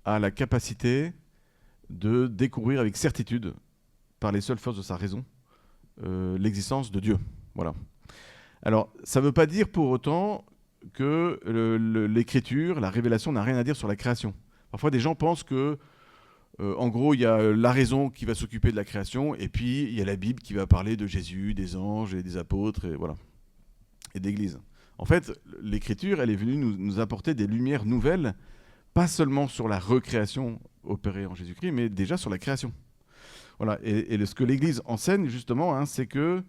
a la capacité de découvrir avec certitude, par les seules forces de sa raison, l'existence de Dieu. Voilà. Alors, ça ne veut pas dire pour autant que l'Écriture, la révélation, n'a rien à dire sur la création. Parfois, des gens pensent que, en gros, il y a la raison qui va s'occuper de la création, et puis il y a la Bible qui va parler de Jésus, des anges et des apôtres, et voilà, et d'Église. En fait, l'Écriture, elle est venue nous apporter des lumières nouvelles, pas seulement sur la recréation opérée en Jésus-Christ, mais déjà sur la création. Voilà. Et ce que l'Église enseigne, justement, hein, c'est que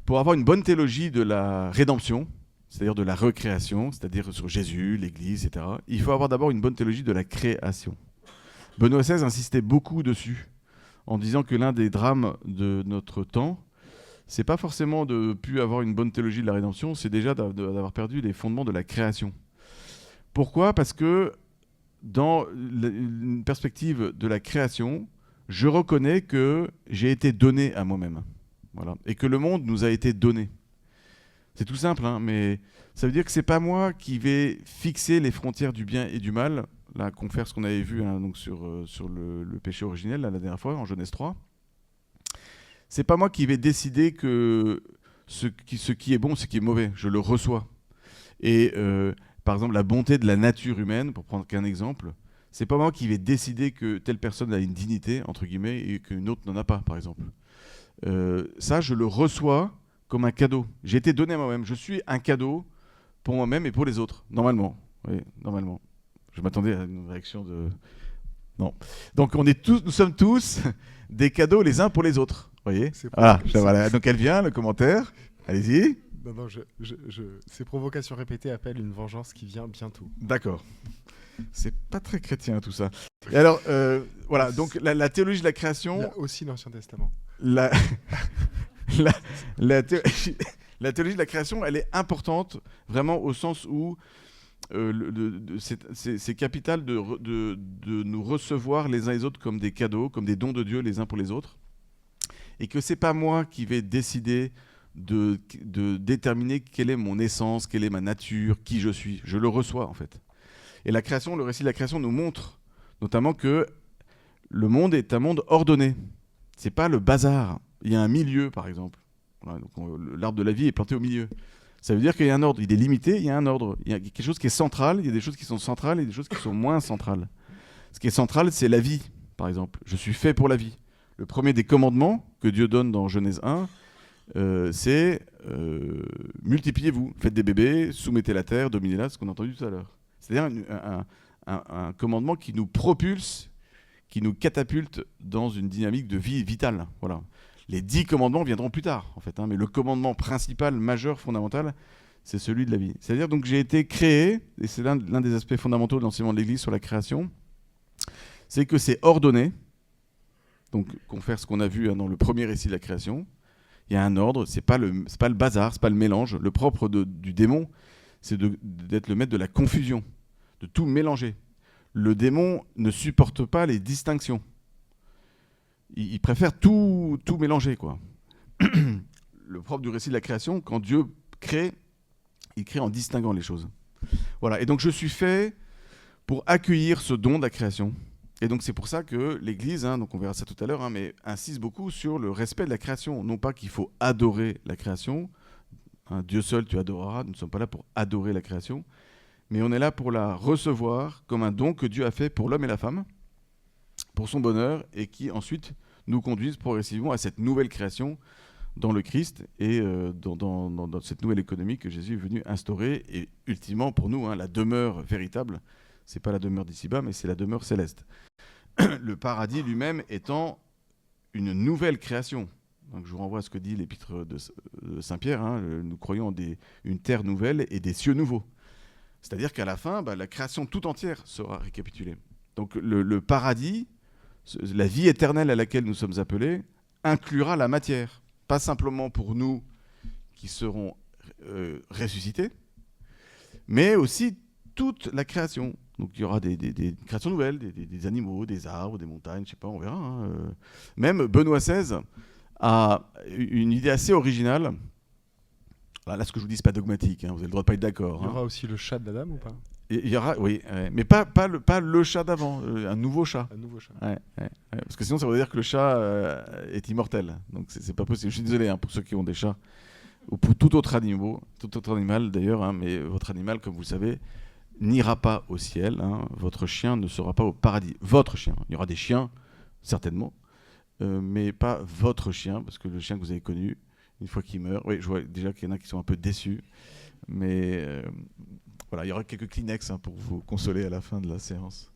pour avoir une bonne théologie de la rédemption, c'est-à-dire de la recréation, c'est-à-dire sur Jésus, l'Église, etc., il faut avoir d'abord une bonne théologie de la création. Benoît XVI insistait beaucoup dessus, en disant que l'un des drames de notre temps, c'est pas forcément de ne plus avoir une bonne théologie de la rédemption, c'est déjà d'avoir perdu les fondements de la création. Pourquoi ? Parce que dans une perspective de la création, je reconnais que j'ai été donné à moi-même. Voilà. Et que le monde nous a été donné. C'est tout simple, hein, mais ça veut dire que c'est pas moi qui vais fixer les frontières du bien et du mal. Là, confère ce qu'on avait vu, hein, donc sur le péché originel, là, la dernière fois, en Genèse 3. C'est pas moi qui vais décider que ce qui est bon, ce qui est mauvais. Je le reçois. Et par exemple, la bonté de la nature humaine, pour prendre qu'un exemple, c'est pas moi qui vais décider que telle personne a une dignité, entre guillemets, et qu'une autre n'en a pas, par exemple. Ça, je le reçois comme un cadeau. J'ai été donné à moi-même. Je suis un cadeau pour moi-même et pour les autres, normalement. Oui, normalement. Je m'attendais à une réaction de... Non. Donc, nous sommes tous des cadeaux les uns pour les autres. Vous voyez ? Voilà. Donc, elle vient, le commentaire. Allez-y. Non, ces provocations répétées appellent une vengeance qui vient bientôt. D'accord. C'est pas très chrétien, tout ça. Et alors, voilà. Donc, la théologie de la création... Il y a aussi l'Ancien Testament. La théologie de la création, elle est importante, vraiment au sens où c'est capital de nous recevoir les uns les autres comme des cadeaux, comme des dons de Dieu les uns pour les autres. Et que c'est pas moi qui vais décider de déterminer quelle est mon essence, quelle est ma nature, qui je suis. Je le reçois, en fait. Et la création, le récit de la création nous montre notamment que le monde est un monde ordonné. C'est pas le bazar. Il y a un milieu, par exemple. Voilà, l'arbre de la vie est planté au milieu. Ça veut dire qu'il y a un ordre. Il est limité, il y a un ordre. Il y a quelque chose qui est central, il y a des choses qui sont centrales et des choses qui sont moins centrales. Ce qui est central, c'est la vie, par exemple. Je suis fait pour la vie. Le premier des commandements que Dieu donne dans Genèse 1, c'est multipliez-vous, faites des bébés, soumettez la terre, dominez-la, ce qu'on a entendu tout à l'heure. C'est-à-dire un commandement qui nous propulse, qui nous catapulte dans une dynamique de vie vitale. Voilà. Les 10 commandements viendront plus tard, en fait, hein, mais le commandement principal, majeur, fondamental, c'est celui de la vie. C'est-à-dire donc j'ai été créé, et c'est l'un des aspects fondamentaux de l'enseignement de l'Église sur la création, c'est que c'est ordonné. Donc, confère ce qu'on a vu, hein, dans le premier récit de la création. Il y a un ordre, c'est pas le bazar, c'est pas le mélange. Le propre du démon, c'est d'être le maître de la confusion, de tout mélanger. Le démon ne supporte pas les distinctions. Il préfère tout mélanger, quoi. le propre du récit de la création. Quand Dieu crée, il crée en distinguant les choses. Voilà, et donc je suis fait pour accueillir ce don de la création. Et donc c'est pour ça que l'Église, donc on verra ça tout à l'heure, mais insiste beaucoup sur le respect de la création. Non pas qu'il faut adorer la création, Dieu seul tu adoreras, nous ne sommes pas là pour adorer la création, mais on est là pour la recevoir comme un don que Dieu a fait pour l'homme et la femme, pour son bonheur, et qui ensuite nous conduisent progressivement à cette nouvelle création dans le Christ et dans cette nouvelle économie que Jésus est venu instaurer, et ultimement pour nous, la demeure véritable, c'est pas la demeure d'ici-bas, mais c'est la demeure céleste. Le paradis lui-même étant une nouvelle création. Donc je vous renvoie à ce que dit l'épître de Saint-Pierre, nous croyons en une terre nouvelle et des cieux nouveaux. C'est-à-dire qu'à la fin, la création tout entière sera récapitulée. Donc le paradis, la vie éternelle à laquelle nous sommes appelés, inclura la matière. Pas simplement pour nous qui serons ressuscités, mais aussi toute la création. Donc il y aura des créations nouvelles, des animaux, des arbres, des montagnes, je sais pas, on verra. Même Benoît XVI a une idée assez originale. Là, ce que je vous dis, c'est pas dogmatique, vous avez le droit de pas être d'accord. Il y aura aussi le chat d'Adam ou pas? Il y aura, oui, mais pas le chat d'avant, un nouveau chat. Un nouveau chat. Ouais, parce que sinon, ça veut dire que le chat est immortel. Donc, c'est pas possible. Je suis désolé pour ceux qui ont des chats, ou pour tout autre animal d'ailleurs, mais votre animal, comme vous le savez, n'ira pas au ciel. Votre chien ne sera pas au paradis. Votre chien. Il y aura des chiens, certainement, mais pas votre chien, parce que le chien que vous avez connu, une fois qu'il meurt, oui, je vois déjà qu'il y en a qui sont un peu déçus, mais voilà, il y aura quelques Kleenex pour vous consoler à la fin de la séance.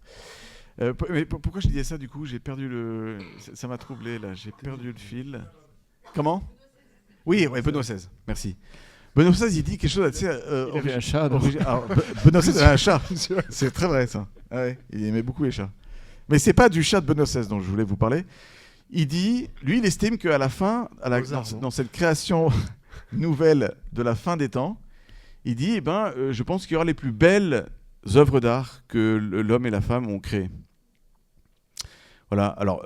Mais pourquoi je disais ça du coup? J'ai perdu le... Ça m'a troublé là, j'ai perdu le fil. Comment? Oui, Benoît XVI, merci. Benoît XVI, il dit quelque chose d'assez... il avait un chat. Benoît XVI avait un chat, c'est très vrai ça. Ah ouais, il aimait beaucoup les chats. Mais c'est pas du chat de Benoît XVI dont je voulais vous parler. Il dit, lui, il estime qu'à la fin, dans cette création nouvelle de la fin des temps, il dit, je pense qu'il y aura les plus belles œuvres d'art que l'homme et la femme ont créées. Voilà, alors,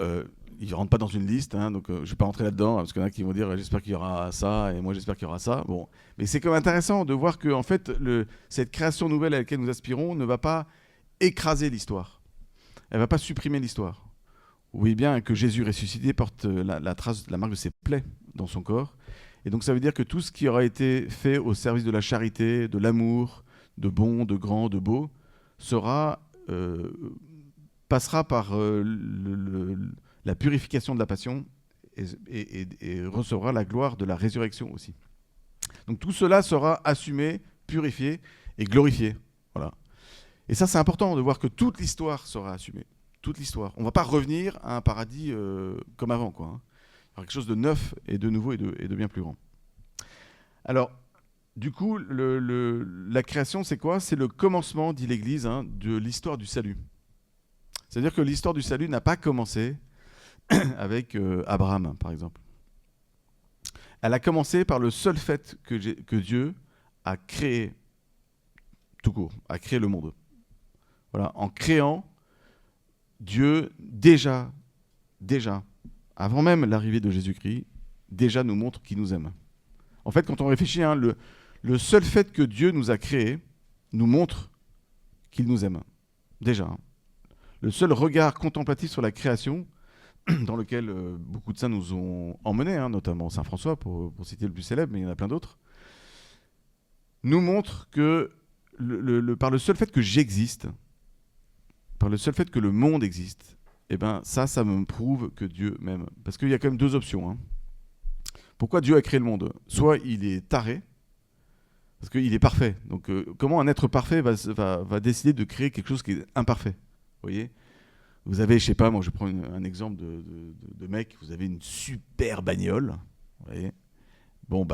il ne rentre pas dans une liste, donc je ne vais pas rentrer là-dedans, parce qu'il y en a qui vont dire, j'espère qu'il y aura ça, et moi j'espère qu'il y aura ça. Bon. Mais c'est quand même intéressant de voir que en fait, cette création nouvelle à laquelle nous aspirons ne va pas écraser l'histoire. Elle ne va pas supprimer l'histoire. Vous voyez bien que Jésus ressuscité porte la trace, la marque de ses plaies dans son corps. Et donc ça veut dire que tout ce qui aura été fait au service de la charité, de l'amour, de bon, de grand, de beau, passera par la purification de la passion et recevra la gloire de la résurrection aussi. Donc tout cela sera assumé, purifié et glorifié. Voilà. Et ça, c'est important de voir que toute l'histoire sera assumée. Toute l'histoire. On ne va pas revenir à un paradis comme avant, quoi. Il y aura quelque chose de neuf et de nouveau et de bien plus grand. Alors, du coup, la création, c'est quoi? C'est le commencement, dit l'Église, de l'histoire du salut. C'est-à-dire que l'histoire du salut n'a pas commencé avec Abraham, par exemple. Elle a commencé par le seul fait que Dieu a créé, tout court, a créé le monde. Voilà, en créant, Dieu, déjà, avant même l'arrivée de Jésus-Christ, déjà nous montre qu'il nous aime. En fait, quand on réfléchit, le seul fait que Dieu nous a créés nous montre qu'il nous aime. Déjà. Le seul regard contemplatif sur la création, dans lequel beaucoup de saints nous ont emmenés, notamment Saint François, pour citer le plus célèbre, mais il y en a plein d'autres, nous montre que par le seul fait que j'existe, par le seul fait que le monde existe, ça me prouve que Dieu m'aime. Parce qu'il y a quand même deux options. Pourquoi Dieu a créé le monde? Soit il est taré, parce qu'il est parfait. Donc comment un être parfait va décider de créer quelque chose qui est imparfait? Vous voyez? Vous avez, je sais pas, moi je prends un exemple de mec, vous avez une super bagnole, vous voyez? Bon,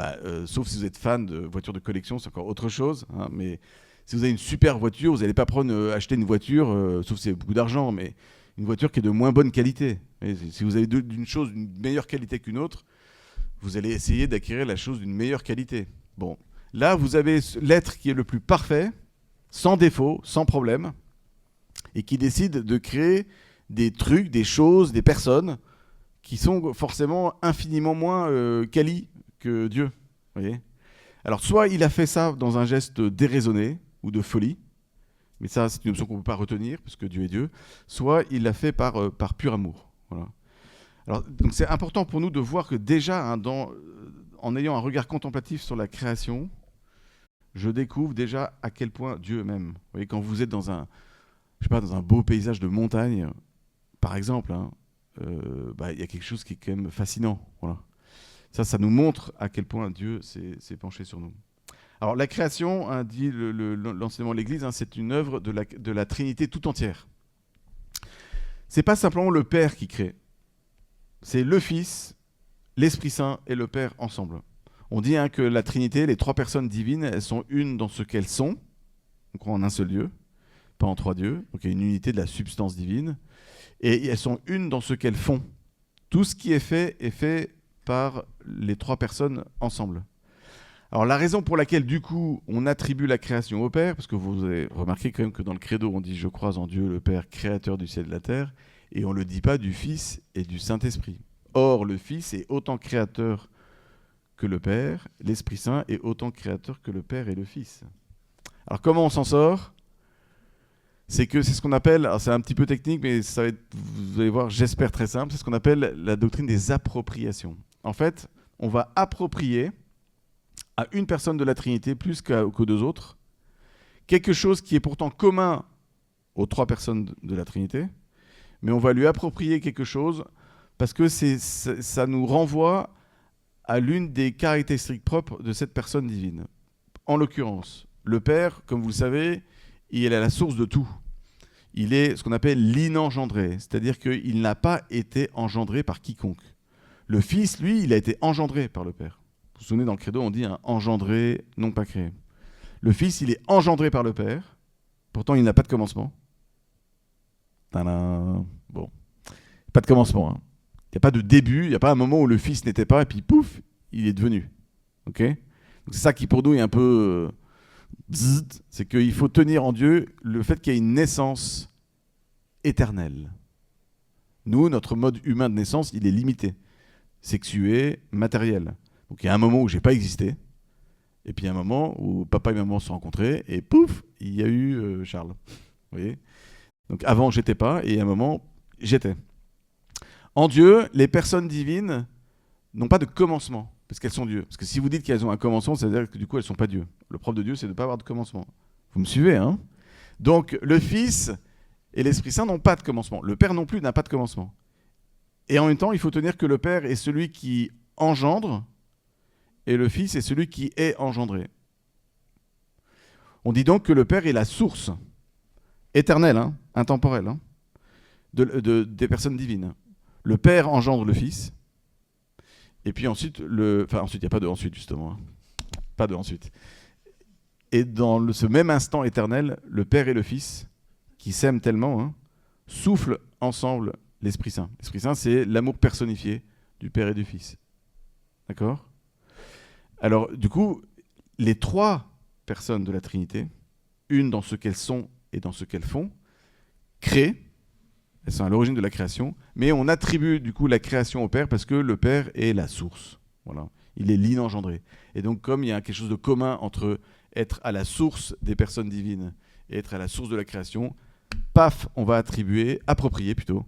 sauf si vous êtes fan de voitures de collection, c'est encore autre chose, mais si vous avez une super voiture, vous n'allez pas acheter une voiture, sauf si vous avez beaucoup d'argent, mais une voiture qui est de moins bonne qualité. Et si vous avez d'une chose d'une meilleure qualité qu'une autre, vous allez essayer d'acquérir la chose d'une meilleure qualité. Bon, là, vous avez l'être qui est le plus parfait, sans défaut, sans problème, et qui décide de créer des trucs, des choses, des personnes qui sont forcément infiniment moins quali que Dieu. Voyez. Alors, soit il a fait ça dans un geste déraisonné ou de folie, mais ça, c'est une option qu'on ne peut pas retenir, parce que Dieu est Dieu, soit il l'a fait par pur amour. Voilà. Alors, donc c'est important pour nous de voir que déjà, hein, en ayant un regard contemplatif sur la création, je découvre déjà à quel point Dieu m'aime. Vous voyez, quand vous êtes dans un beau paysage de montagne, par exemple, hein, y a quelque chose qui est quand même fascinant. Voilà. Ça nous montre à quel point Dieu s'est penché sur nous. Alors, la création, hein, dit l'enseignement de l'Église, hein, c'est une œuvre de la Trinité tout entière. C'est pas simplement le Père qui crée. C'est le Fils, l'Esprit Saint et le Père ensemble. On dit hein, que la Trinité, les trois personnes divines, elles sont une dans ce qu'elles sont. On croit en un seul Dieu, pas en trois dieux. Donc il y a une unité de la substance divine. Et elles sont une dans ce qu'elles font. Tout ce qui est fait par les trois personnes ensemble. Alors la raison pour laquelle du coup on attribue la création au Père, parce que vous avez remarqué quand même que dans le credo on dit « Je crois en Dieu, le Père, créateur du ciel et de la terre », et on ne le dit pas du Fils et du Saint-Esprit. Or le Fils est autant créateur que le Père, l'Esprit Saint est autant créateur que le Père et le Fils. Alors comment on s'en sort ? C'est ce qu'on appelle, alors c'est un petit peu technique, mais ça va être, vous allez voir, j'espère très simple, c'est ce qu'on appelle la doctrine des appropriations. En fait, on va approprier à une personne de la Trinité, plus qu'aux deux autres, quelque chose qui est pourtant commun aux trois personnes de la Trinité, mais on va lui approprier quelque chose parce que ça nous renvoie à l'une des caractéristiques propres de cette personne divine. En l'occurrence, le Père, comme vous le savez, il est la source de tout. Il est ce qu'on appelle l'inengendré, c'est-à-dire qu'il n'a pas été engendré par quiconque. Le Fils, lui, il a été engendré par le Père. Vous vous souvenez, dans le credo, on dit un engendré, non pas créé. Le Fils, il est engendré par le Père, pourtant il n'a pas de commencement. Tadam. Bon, pas de commencement. Hein. Il n'y a pas de début, il n'y a pas un moment où le Fils n'était pas, et puis pouf, il est devenu. Ok ? Donc c'est ça qui pour nous est un peu... c'est qu'il faut tenir en Dieu le fait qu'il y ait une naissance éternelle. Nous, notre mode humain de naissance, il est limité. Sexué, matériel. Donc il y a un moment où je n'ai pas existé, et puis il y a un moment où papa et maman se sont rencontrés, et pouf, il y a eu Charles. Vous voyez ? Donc avant, j'étais pas, et à un moment, j'étais. En Dieu, les personnes divines n'ont pas de commencement, parce qu'elles sont Dieu. Parce que si vous dites qu'elles ont un commencement, ça veut dire que du coup, elles ne sont pas Dieu. Le propre de Dieu, c'est de ne pas avoir de commencement. Vous me suivez, hein ? Donc le Fils et l'Esprit Saint n'ont pas de commencement. Le Père non plus n'a pas de commencement. Et en même temps, il faut tenir que le Père est celui qui engendre, et le Fils est celui qui est engendré. On dit donc que le Père est la source éternelle, hein, intemporelle, hein, des personnes divines. Le Père engendre le Fils, et puis ensuite, ensuite, il n'y a pas de ensuite, justement. Hein. Pas de ensuite. Et dans ce même instant éternel, le Père et le Fils, qui s'aiment tellement, hein, soufflent ensemble l'Esprit Saint. L'Esprit Saint, c'est l'amour personnifié du Père et du Fils. D'accord ? Alors, du coup, les trois personnes de la Trinité, une dans ce qu'elles sont et dans ce qu'elles font, créent, elles sont à l'origine de la création, mais on attribue du coup la création au Père parce que le Père est la source. Voilà. Il est l'inengendré. Et donc, comme il y a quelque chose de commun entre être à la source des personnes divines et être à la source de la création, paf, on va approprier plutôt,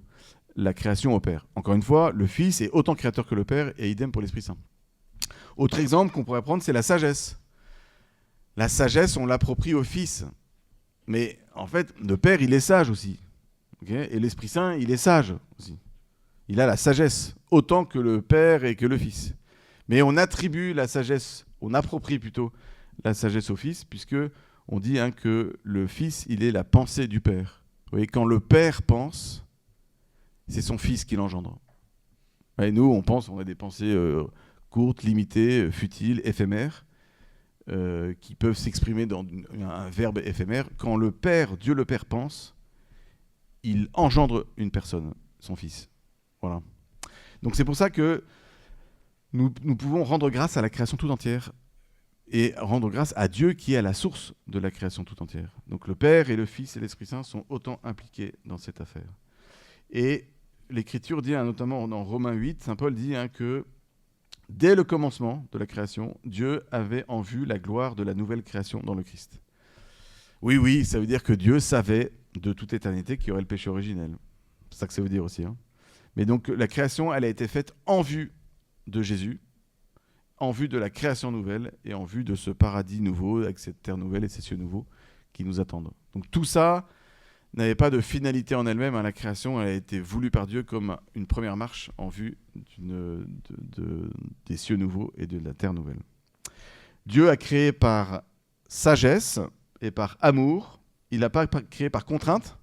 la création au Père. Encore une fois, le Fils est autant créateur que le Père, et idem pour l'Esprit Saint. Autre exemple qu'on pourrait prendre, c'est la sagesse. La sagesse, on l'approprie au Fils. Mais en fait, le Père, il est sage aussi. Okay ? Et l'Esprit Saint, il est sage aussi. Il a la sagesse, autant que le Père et que le Fils. Mais on attribue la sagesse, on approprie plutôt la sagesse au Fils, puisque on dit hein, que le Fils, il est la pensée du Père. Vous voyez, quand le Père pense, c'est son Fils qui l'engendre. Et nous, on pense, on a des pensées courtes, limitées, futiles, éphémères, qui peuvent s'exprimer dans un verbe éphémère. Quand le Père, Dieu le Père pense, il engendre une personne, son Fils. Voilà. Donc c'est pour ça que nous pouvons rendre grâce à la création tout entière et rendre grâce à Dieu qui est à la source de la création tout entière. Donc le Père et le Fils et l'Esprit Saint sont autant impliqués dans cette affaire. Et l'Écriture dit, hein, notamment dans Romains 8, Saint Paul dit hein, que Dès le commencement de la création, Dieu avait en vue la gloire de la nouvelle création dans le Christ. Oui, ça veut dire que Dieu savait de toute éternité qu'il y aurait le péché originel. C'est ça que ça veut dire aussi. Hein. Mais donc la création, elle a été faite en vue de Jésus, en vue de la création nouvelle et en vue de ce paradis nouveau, avec cette terre nouvelle et ces cieux nouveaux qui nous attendent. Donc tout ça n'avait pas de finalité en elle-même. Hein. La création, elle a été voulue par Dieu comme une première marche en vue des cieux nouveaux et de la terre nouvelle. Dieu a créé par sagesse et par amour. Il n'a pas créé par contrainte.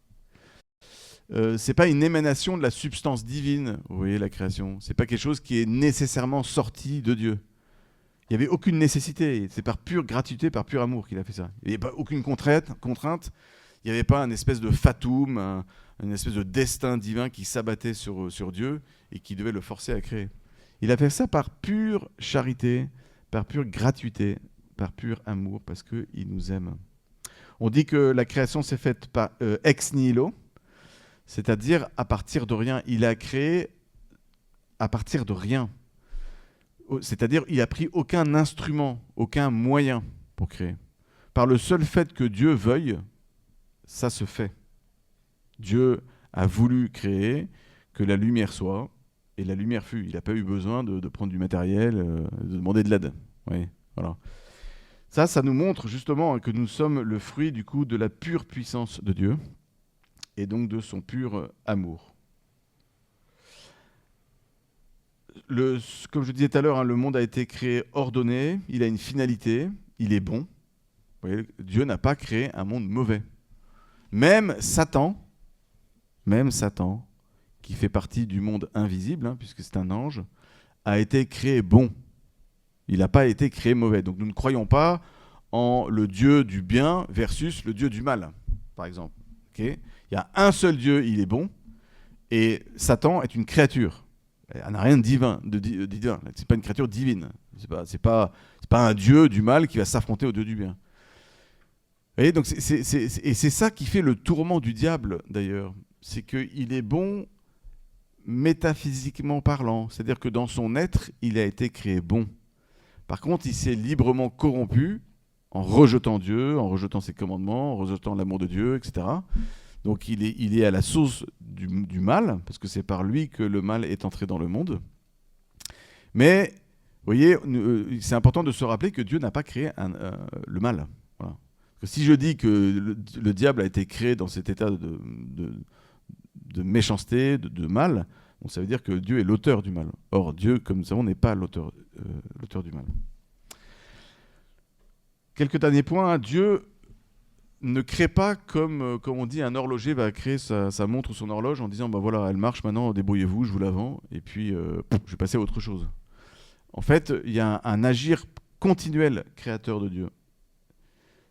C'est pas une émanation de la substance divine, vous voyez, la création. C'est pas quelque chose qui est nécessairement sorti de Dieu. Il n'y avait aucune nécessité. C'est par pure gratuité, par pur amour qu'il a fait ça. Il n'y avait pas aucune contrainte. Il n'y avait pas une espèce de fatum, une espèce de destin divin qui s'abattait sur Dieu et qui devait le forcer à créer. Il a fait ça par pure charité, par pure gratuité, par pur amour, parce qu'il nous aime. On dit que la création s'est faite par ex nihilo, c'est-à-dire à partir de rien. Il a créé à partir de rien. C'est-à-dire il n'a pris aucun instrument, aucun moyen pour créer. Par le seul fait que Dieu veuille, ça se fait. Dieu a voulu créer, que la lumière soit, et la lumière fut. Il n'a pas eu besoin de prendre du matériel, de demander de l'aide. Oui, voilà. Ça nous montre justement que nous sommes le fruit du coup de la pure puissance de Dieu, et donc de son pur amour. Comme je disais tout à l'heure, hein, le monde a été créé ordonné, il a une finalité, il est bon. Vous voyez, Dieu n'a pas créé un monde mauvais. Même Satan, qui fait partie du monde invisible, hein, puisque c'est un ange, a été créé bon. Il n'a pas été créé mauvais. Donc nous ne croyons pas en le Dieu du bien versus le Dieu du mal, par exemple. Okay ? Il y a un seul Dieu, il est bon, et Satan est une créature. Elle n'a rien de divin. C'est pas une créature divine. C'est pas un Dieu du mal qui va s'affronter au Dieu du bien. Vous voyez, donc et c'est ça qui fait le tourment du diable, d'ailleurs. C'est qu'il est bon métaphysiquement parlant. C'est-à-dire que dans son être, il a été créé bon. Par contre, il s'est librement corrompu en rejetant Dieu, en rejetant ses commandements, en rejetant l'amour de Dieu, etc. Donc il est à la source du mal, parce que c'est par lui que le mal est entré dans le monde. Mais, vous voyez, c'est important de se rappeler que Dieu n'a pas créé le mal. Voilà. Parce que si je dis que le diable a été créé dans cet état de méchanceté, de mal, bon, ça veut dire que Dieu est l'auteur du mal. Or, Dieu, comme nous savons, n'est pas l'auteur du mal. Quelques derniers points. Hein. Dieu ne crée pas comme on dit, un horloger va créer sa montre ou son horloge en disant bah voilà, elle marche maintenant, débrouillez-vous, je vous la vends, et puis je vais passer à autre chose. En fait, il y a un agir continuel créateur de Dieu.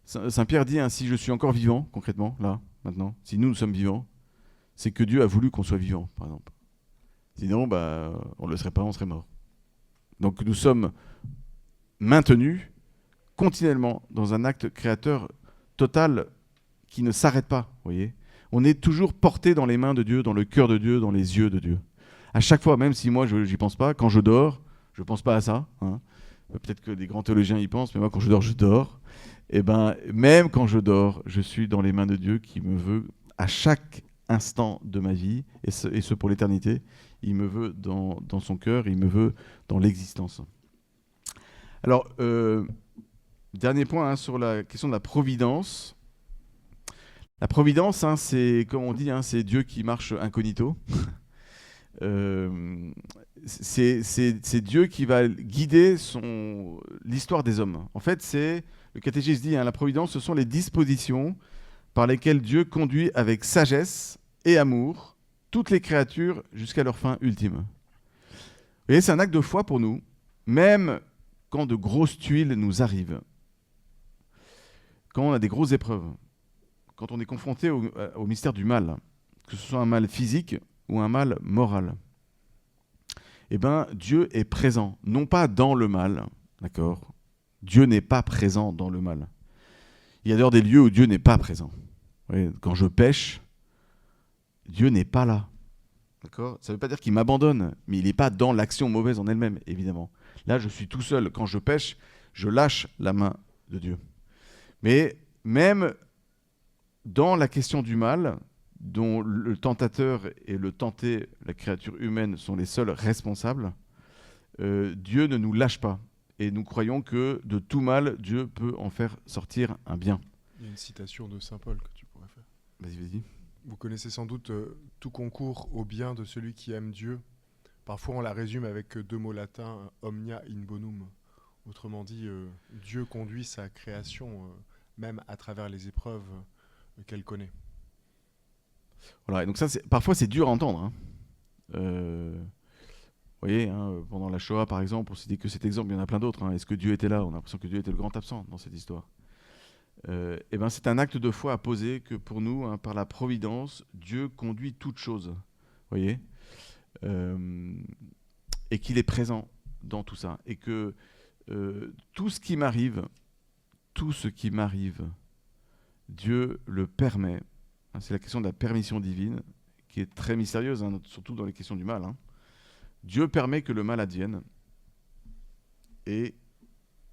Saint Pierre dit, hein, si je suis encore vivant, concrètement, là, maintenant, si nous sommes vivants, c'est que Dieu a voulu qu'on soit vivant, par exemple. Sinon, on ne le serait pas, on serait mort. Donc nous sommes maintenus continuellement dans un acte créateur total qui ne s'arrête pas, vous voyez. On est toujours porté dans les mains de Dieu, dans le cœur de Dieu, dans les yeux de Dieu. À chaque fois, même si moi, j'y pense pas, quand je dors, je pense pas à ça. Hein. Peut-être que des grands théologiens y pensent, mais moi, quand je dors, je dors. Et même quand je dors, je suis dans les mains de Dieu qui me veut à chaque instant de ma vie, et ce pour l'éternité. Il me veut dans son cœur, il me veut dans l'existence. Alors, dernier point hein, sur la question de la providence. La providence, hein, c'est, comme on dit, hein, c'est Dieu qui marche incognito. C'est Dieu qui va guider l'histoire des hommes. En fait, le catéchisme dit, hein, la providence, ce sont les dispositions par lesquelles Dieu conduit avec sagesse et amour toutes les créatures jusqu'à leur fin ultime. Vous voyez, c'est un acte de foi pour nous, même quand de grosses tuiles nous arrivent, quand on a des grosses épreuves, quand on est confronté au mystère du mal, que ce soit un mal physique ou un mal moral. Eh bien, Dieu est présent, non pas dans le mal, d'accord ? Dieu n'est pas présent dans le mal. Il y a d'ailleurs des lieux où Dieu n'est pas présent. Vous voyez, quand je pêche, Dieu n'est pas là. D'accord ? Ça ne veut pas dire qu'il m'abandonne, mais il n'est pas dans l'action mauvaise en elle-même, évidemment. Là, je suis tout seul. Quand je pêche, je lâche la main de Dieu. Mais même dans la question du mal, dont le tentateur et le tenté, la créature humaine, sont les seuls responsables, Dieu ne nous lâche pas. Et nous croyons que de tout mal, Dieu peut en faire sortir un bien. Il y a une citation de saint Paul que tu pourrais faire. Vas-y. Vous connaissez sans doute tout concourt au bien de celui qui aime Dieu. Parfois, on la résume avec 2 mots latins, omnia in bonum. Autrement dit, Dieu conduit sa création, même à travers les épreuves qu'elle connaît. Voilà, et donc ça, parfois, c'est dur à entendre. Hein. Vous voyez, pendant la Shoah, par exemple, on s'est dit que cet exemple, il y en a plein d'autres. Hein. Est-ce que Dieu était là? On a l'impression que Dieu était le grand absent dans cette histoire. Et ben, c'est un acte de foi à poser que pour nous, par la providence, Dieu conduit toutes choses. Vous voyez, et qu'il est présent dans tout ça. Et que tout ce qui m'arrive, Dieu le permet. Hein, c'est la question de la permission divine qui est très mystérieuse, hein, surtout dans les questions du mal. Hein. Dieu permet que le mal advienne. Et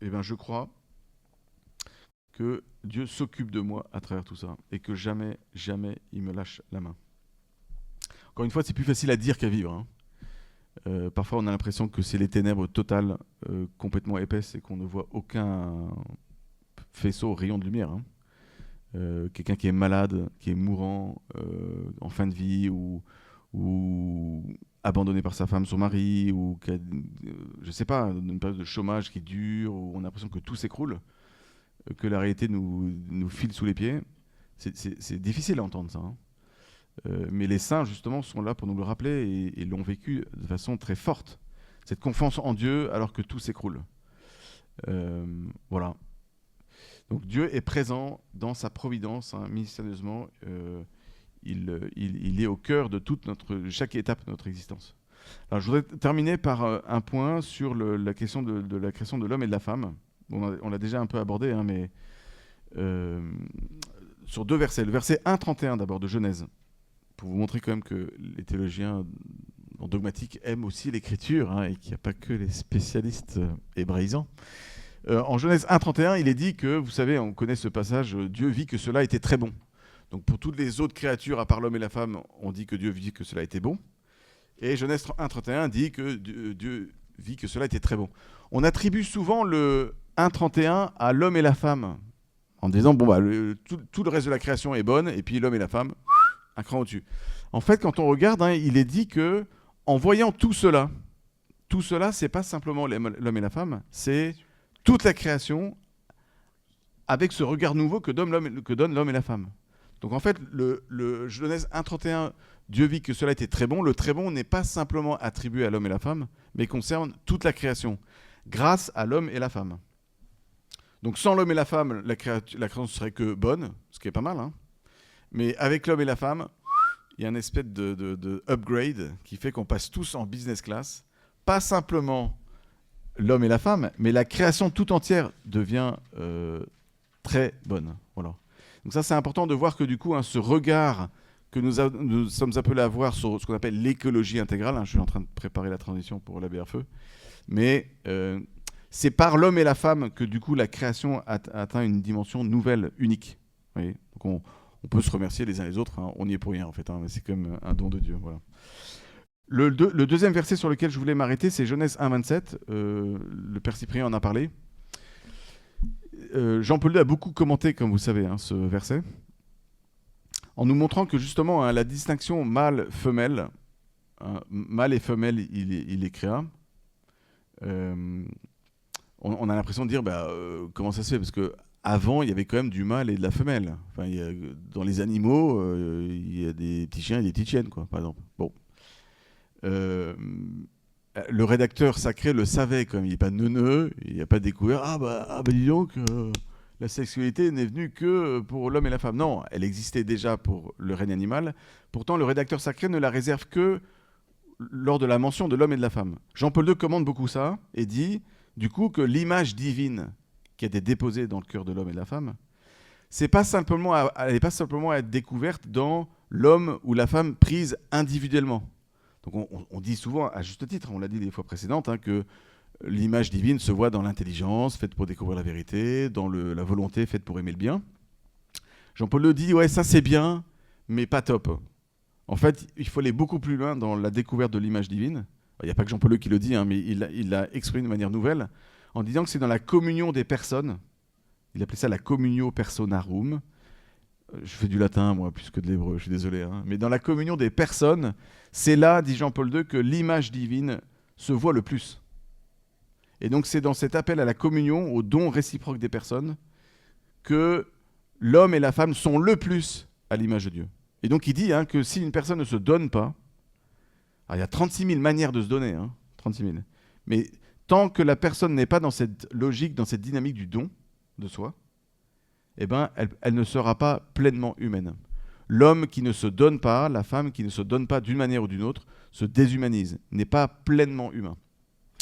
ben, je crois que Dieu s'occupe de moi à travers tout ça et que jamais, jamais il me lâche la main. Encore une fois, c'est plus facile à dire qu'à vivre. Hein. Parfois, on a l'impression que c'est les ténèbres totales, complètement épaisses et qu'on ne voit aucun faisceau, rayon de lumière. Hein. Quelqu'un qui est malade, qui est mourant, en fin de vie ou abandonné par sa femme, son mari, ou qui a, je sais pas, une période de chômage qui dure, où on a l'impression que tout s'écroule, que la réalité nous file sous les pieds. C'est difficile à entendre ça. Hein. Mais les saints, justement, sont là pour nous le rappeler et l'ont vécu de façon très forte. Cette confiance en Dieu alors que tout s'écroule. Voilà. Donc Dieu est présent dans sa providence, hein, mystérieusement. Il est au cœur de chaque étape de notre existence. Alors, je voudrais terminer par un point sur la question de la création de l'homme et de la femme. On l'a déjà un peu abordé, hein, mais sur 2 versets. Le verset 1:31 d'abord de Genèse, pour vous montrer quand même que les théologiens en dogmatique aiment aussi l'écriture, hein, et qu'il n'y a pas que les spécialistes hébraïsants. En Genèse 1:31, il est dit que, vous savez, on connaît ce passage, Dieu vit que cela était très bon. Donc pour toutes les autres créatures, à part l'homme et la femme, on dit que Dieu vit que cela était bon. Et Genèse 1:31 dit que Dieu vit que cela était très bon. On attribue souvent le 1:31 à l'homme et la femme, en disant, bon, tout le reste de la création est bonne, et puis l'homme et la femme, un cran au-dessus. En fait, quand on regarde, hein, il est dit que, en voyant tout cela, c'est pas simplement l'homme et la femme, c'est toute la création avec ce regard nouveau que donne l'homme et la femme. Donc en fait, le Genèse 1:31, Dieu vit que cela était très bon. Le très bon n'est pas simplement attribué à l'homme et la femme, mais concerne toute la création, grâce à l'homme et la femme. Donc sans l'homme et la femme, la création serait que bonne, ce qui est pas mal. Hein. Mais avec l'homme et la femme, il y a une espèce de upgrade qui fait qu'on passe tous en business class. Pas simplement l'homme et la femme, mais la création tout entière devient très bonne. Voilà. Donc ça, c'est important de voir que du coup, hein, ce regard que nous sommes appelés à avoir sur ce qu'on appelle l'écologie intégrale, hein, je suis en train de préparer la transition pour la BRFE, mais c'est par l'homme et la femme que du coup la création atteint une dimension nouvelle, unique. Vous voyez. Donc on peut se remercier les uns les autres, hein, on n'y est pour rien en fait, hein, mais c'est comme un don de Dieu. Voilà. Le deuxième verset sur lequel je voulais m'arrêter, c'est Genèse 1:27, le Père Cyprien en a parlé. Jean Paul II a beaucoup commenté, comme vous savez, hein, ce verset, en nous montrant que justement, hein, la distinction mâle-femelle, hein, mâle et femelle, il est créa. On a l'impression de dire, comment ça se fait? Parce qu'avant, il y avait quand même du mâle et de la femelle. Enfin, dans les animaux, il y a des petits chiens et des petites chiennes, quoi, par exemple. Bon. Le rédacteur sacré le savait, quand même. Il n'est pas neuneux, il n'a pas découvert dis donc, la sexualité n'est venue que pour l'homme et la femme. Non, elle existait déjà pour le règne animal. Pourtant, le rédacteur sacré ne la réserve que lors de la mention de l'homme et de la femme. Jean Paul II commande beaucoup ça et dit, du coup, que l'image divine qui a été déposée dans le cœur de l'homme et de la femme, elle n'est pas simplement à être découverte dans l'homme ou la femme prise individuellement. Donc on dit souvent, à juste titre, on l'a dit les fois précédentes, hein, que l'image divine se voit dans l'intelligence, faite pour découvrir la vérité, dans la volonté faite pour aimer le bien. Jean-Paul II dit, ouais, ça c'est bien, mais pas top. En fait, il faut aller beaucoup plus loin dans la découverte de l'image divine. Il n'y a pas que Jean-Paul II qui le dit, hein, mais il l'a exprimé de manière nouvelle, en disant que c'est dans la communion des personnes. Il appelait ça la communio personarum. Je fais du latin, moi, plus que de l'hébreu, je suis désolé. Hein. Mais dans la communion des personnes, c'est là, dit Jean-Paul II, que l'image divine se voit le plus. Et donc c'est dans cet appel à la communion, au don réciproque des personnes, que l'homme et la femme sont le plus à l'image de Dieu. Et donc il dit que si une personne ne se donne pas, alors il y a 36 000 manières de se donner, 36 000. Mais tant que la personne n'est pas dans cette logique, dans cette dynamique du don de soi, eh ben, elle ne sera pas pleinement humaine. L'homme qui ne se donne pas, la femme qui ne se donne pas d'une manière ou d'une autre, se déshumanise, n'est pas pleinement humain.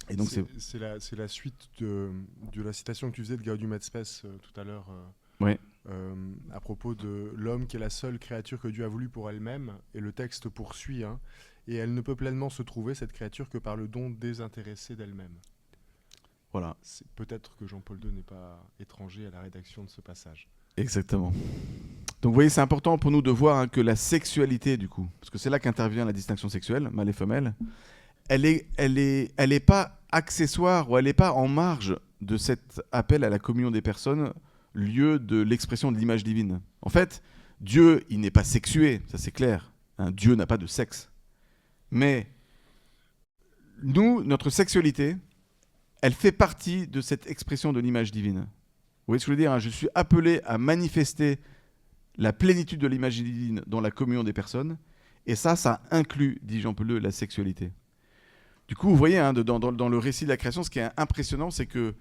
Et donc c'est la suite de la citation que tu faisais de Gaudium et Spes tout à l'heure, ouais. À propos de l'homme qui est la seule créature que Dieu a voulu pour elle-même, et le texte poursuit, et elle ne peut pleinement se trouver, cette créature, que par le don désintéressé d'elle-même. Voilà. C'est peut-être que Jean-Paul II n'est pas étranger à la rédaction de ce passage. Exactement. Donc vous voyez, c'est important pour nous de voir que la sexualité, du coup, parce que c'est là qu'intervient la distinction sexuelle, mâle et femelle, elle est pas accessoire ou elle n'est pas en marge de cet appel à la communion des personnes, lieu de l'expression de l'image divine. En fait, Dieu, il n'est pas sexué, ça c'est clair. Dieu n'a pas de sexe. Mais nous, notre sexualité, elle fait partie de cette expression de l'image divine. Vous voyez ce que je veux dire ? Je suis appelé à manifester la plénitude de l'image divine dans la communion des personnes, et ça inclut, dit Jean-Paul II, la sexualité. Du coup, vous voyez, dans le récit de la création, ce qui est impressionnant, c'est que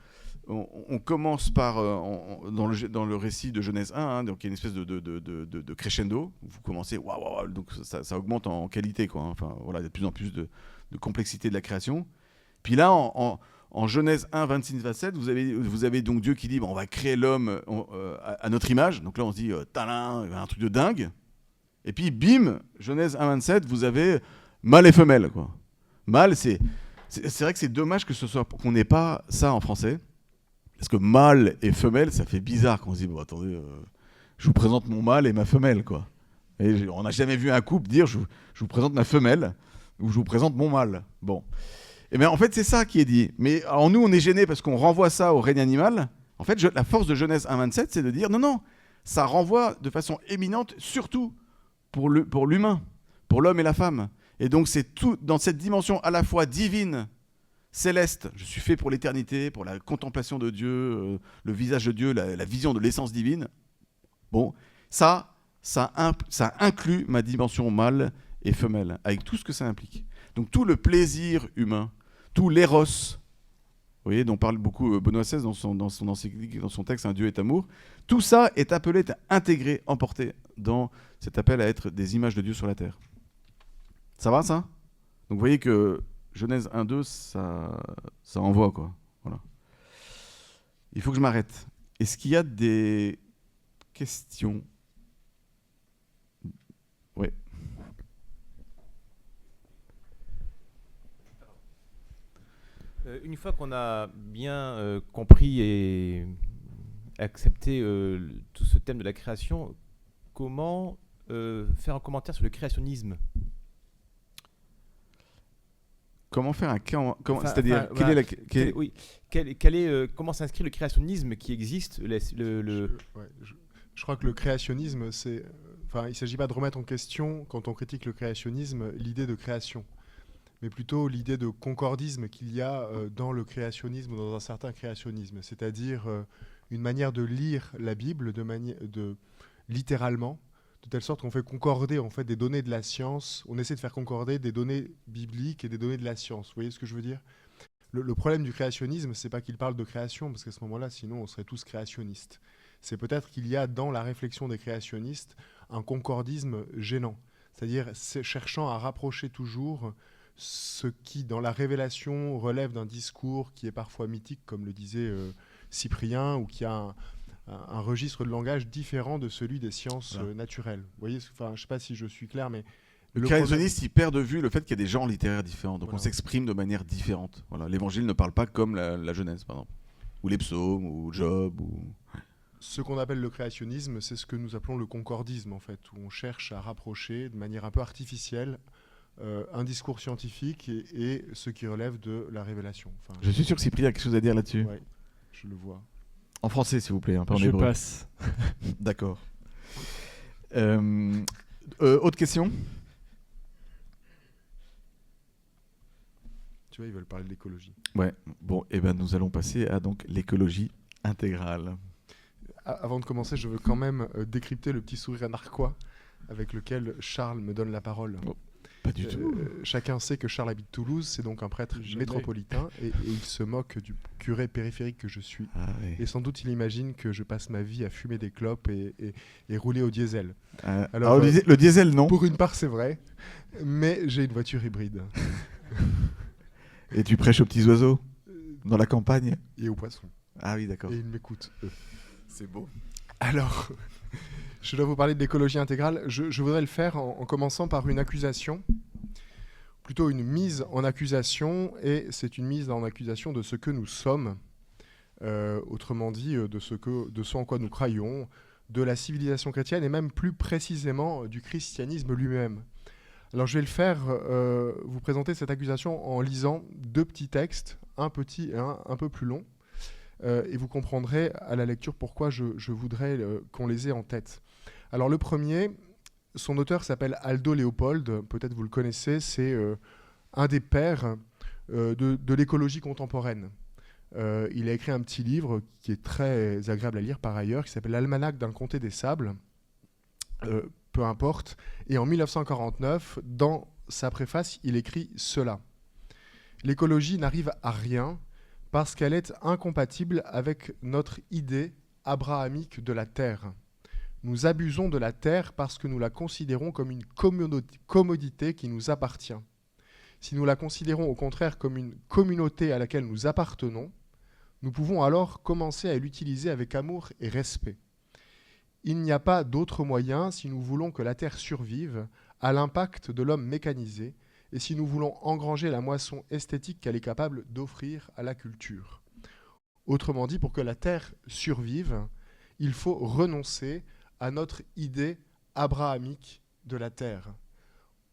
on commence par, dans le récit de Genèse 1, donc il y a une espèce de crescendo. Vous commencez, waouh, donc ça augmente en qualité, quoi. Enfin, voilà, il y a de plus en plus de complexité de la création. Puis là, en Genèse 1, 26-27, vous avez donc Dieu qui dit, on va créer l'homme à notre image. Donc là, on se dit, talin, un truc de dingue. Et puis, bim, Genèse 1, 27, vous avez mâle et femelle, quoi. Mâle, c'est vrai que c'est dommage qu'on n'ait pas ça en français. Parce que mâle et femelle, ça fait bizarre quand on se dit, bon, attendez, je vous présente mon mâle et ma femelle, quoi. Et on n'a jamais vu un couple dire, je vous présente ma femelle ou je vous présente mon mâle. Bon. Et bien en fait, c'est ça qui est dit. Mais alors nous, on est gênés parce qu'on renvoie ça au règne animal. En fait, la force de Genèse 1.27, c'est de dire, non, ça renvoie de façon éminente, surtout pour l'humain, pour l'homme et la femme. Et donc c'est tout dans cette dimension à la fois divine, céleste, je suis fait pour l'éternité, pour la contemplation de Dieu, le visage de Dieu, la vision de l'essence divine. Bon, ça inclut ma dimension mâle et femelle, avec tout ce que ça implique. Donc tout le plaisir humain, tout l'éros, vous voyez, dont parle beaucoup Benoît XVI dans son texte « Un Dieu est amour », tout ça est appelé à intégrer, emporter dans cet appel à être des images de Dieu sur la terre. Ça va, ça ? Donc vous voyez que Genèse 1-2, ça envoie, quoi. Voilà. Il faut que je m'arrête. Est-ce qu'il y a des questions ? Oui. Une fois qu'on a bien compris et accepté tout ce thème de la création, comment faire un commentaire sur le créationnisme ? Comment faire c'est-à-dire, comment s'inscrit le créationnisme qui existe Je crois que le créationnisme, il ne s'agit pas de remettre en question, quand on critique le créationnisme, l'idée de création, mais plutôt l'idée de concordisme qu'il y a dans le créationnisme, dans un certain créationnisme, c'est-à-dire une manière de lire la Bible littéralement, de telle sorte qu'on fait concorder en fait des données de la science, on essaie de faire concorder des données bibliques et des données de la science. Vous voyez ce que je veux dire ? Le problème du créationnisme, c'est pas qu'il parle de création, parce qu'à ce moment-là, sinon on serait tous créationnistes. C'est peut-être qu'il y a dans la réflexion des créationnistes un concordisme gênant, c'est-à-dire cherchant à rapprocher toujours ce qui, dans la révélation, relève d'un discours qui est parfois mythique, comme le disait Cyprien, ou qui a un registre de langage différent de celui des sciences naturelles. Vous voyez, je ne sais pas si je suis clair, mais Mais Le le problème- créationniste, il perd de vue le fait qu'il y a des genres littéraires différents, donc Voilà. on s'exprime de manière différente. Voilà, l'évangile ne parle pas comme la Genèse, par exemple, ou les psaumes, ou Job, ou... Ce qu'on appelle le créationnisme, c'est ce que nous appelons le concordisme, en fait, où on cherche à rapprocher de manière un peu artificielle un discours scientifique et ce qui relève de la révélation. Enfin, Je suis sûr que Cyprien a quelque chose à dire là-dessus. ouais, je le vois. En français, s'il vous plaît, un peu en Je hébreu. passe. D'accord. Autre question? Tu vois, ils veulent parler de l'écologie. Ouais. Bon, et ben nous allons passer à donc l'écologie intégrale. Avant de commencer, je veux quand même décrypter le petit sourire narquois avec lequel Charles me donne la parole. Oh, pas du tout. Chacun sait que Charles habite Toulouse, c'est donc un prêtre Jamais. métropolitain, et il se moque du curé périphérique que je suis. Ah, ouais. Et sans doute il imagine que je passe ma vie à fumer des clopes et rouler au diesel. Alors, Alors, le diesel, non. Pour une part, c'est vrai, mais j'ai une voiture hybride. Et tu prêches aux petits oiseaux dans la campagne? Et aux poissons. Ah oui, d'accord. Et ils m'écoutent, eux. C'est beau. Alors, je dois vous parler de l'écologie intégrale. Je voudrais le faire en commençant par une accusation, plutôt une mise en accusation, et c'est une mise en accusation de ce que nous sommes, autrement dit de ce en quoi nous croyons, de la civilisation chrétienne, et même plus précisément du christianisme lui-même. Alors je vais le faire, vous présenter cette accusation en lisant deux petits textes, un petit et un peu plus long. Et vous comprendrez à la lecture pourquoi je voudrais qu'on les ait en tête. Alors le premier, son auteur s'appelle Aldo Leopold, peut-être vous le connaissez, c'est un des pères de l'écologie contemporaine. Il a écrit un petit livre qui est très agréable à lire par ailleurs, qui s'appelle L'Almanach d'un comté des sables, peu importe. Et en 1949, dans sa préface, il écrit cela. L'écologie n'arrive à rien parce qu'elle est incompatible avec notre idée abrahamique de la terre. Nous abusons de la terre parce que nous la considérons comme une commodité qui nous appartient. Si nous la considérons au contraire comme une communauté à laquelle nous appartenons, nous pouvons alors commencer à l'utiliser avec amour et respect. Il n'y a pas d'autre moyen si nous voulons que la terre survive à l'impact de l'homme mécanisé et si nous voulons engranger la moisson esthétique qu'elle est capable d'offrir à la culture. Autrement dit, pour que la terre survive, il faut renoncer à notre idée abrahamique de la terre.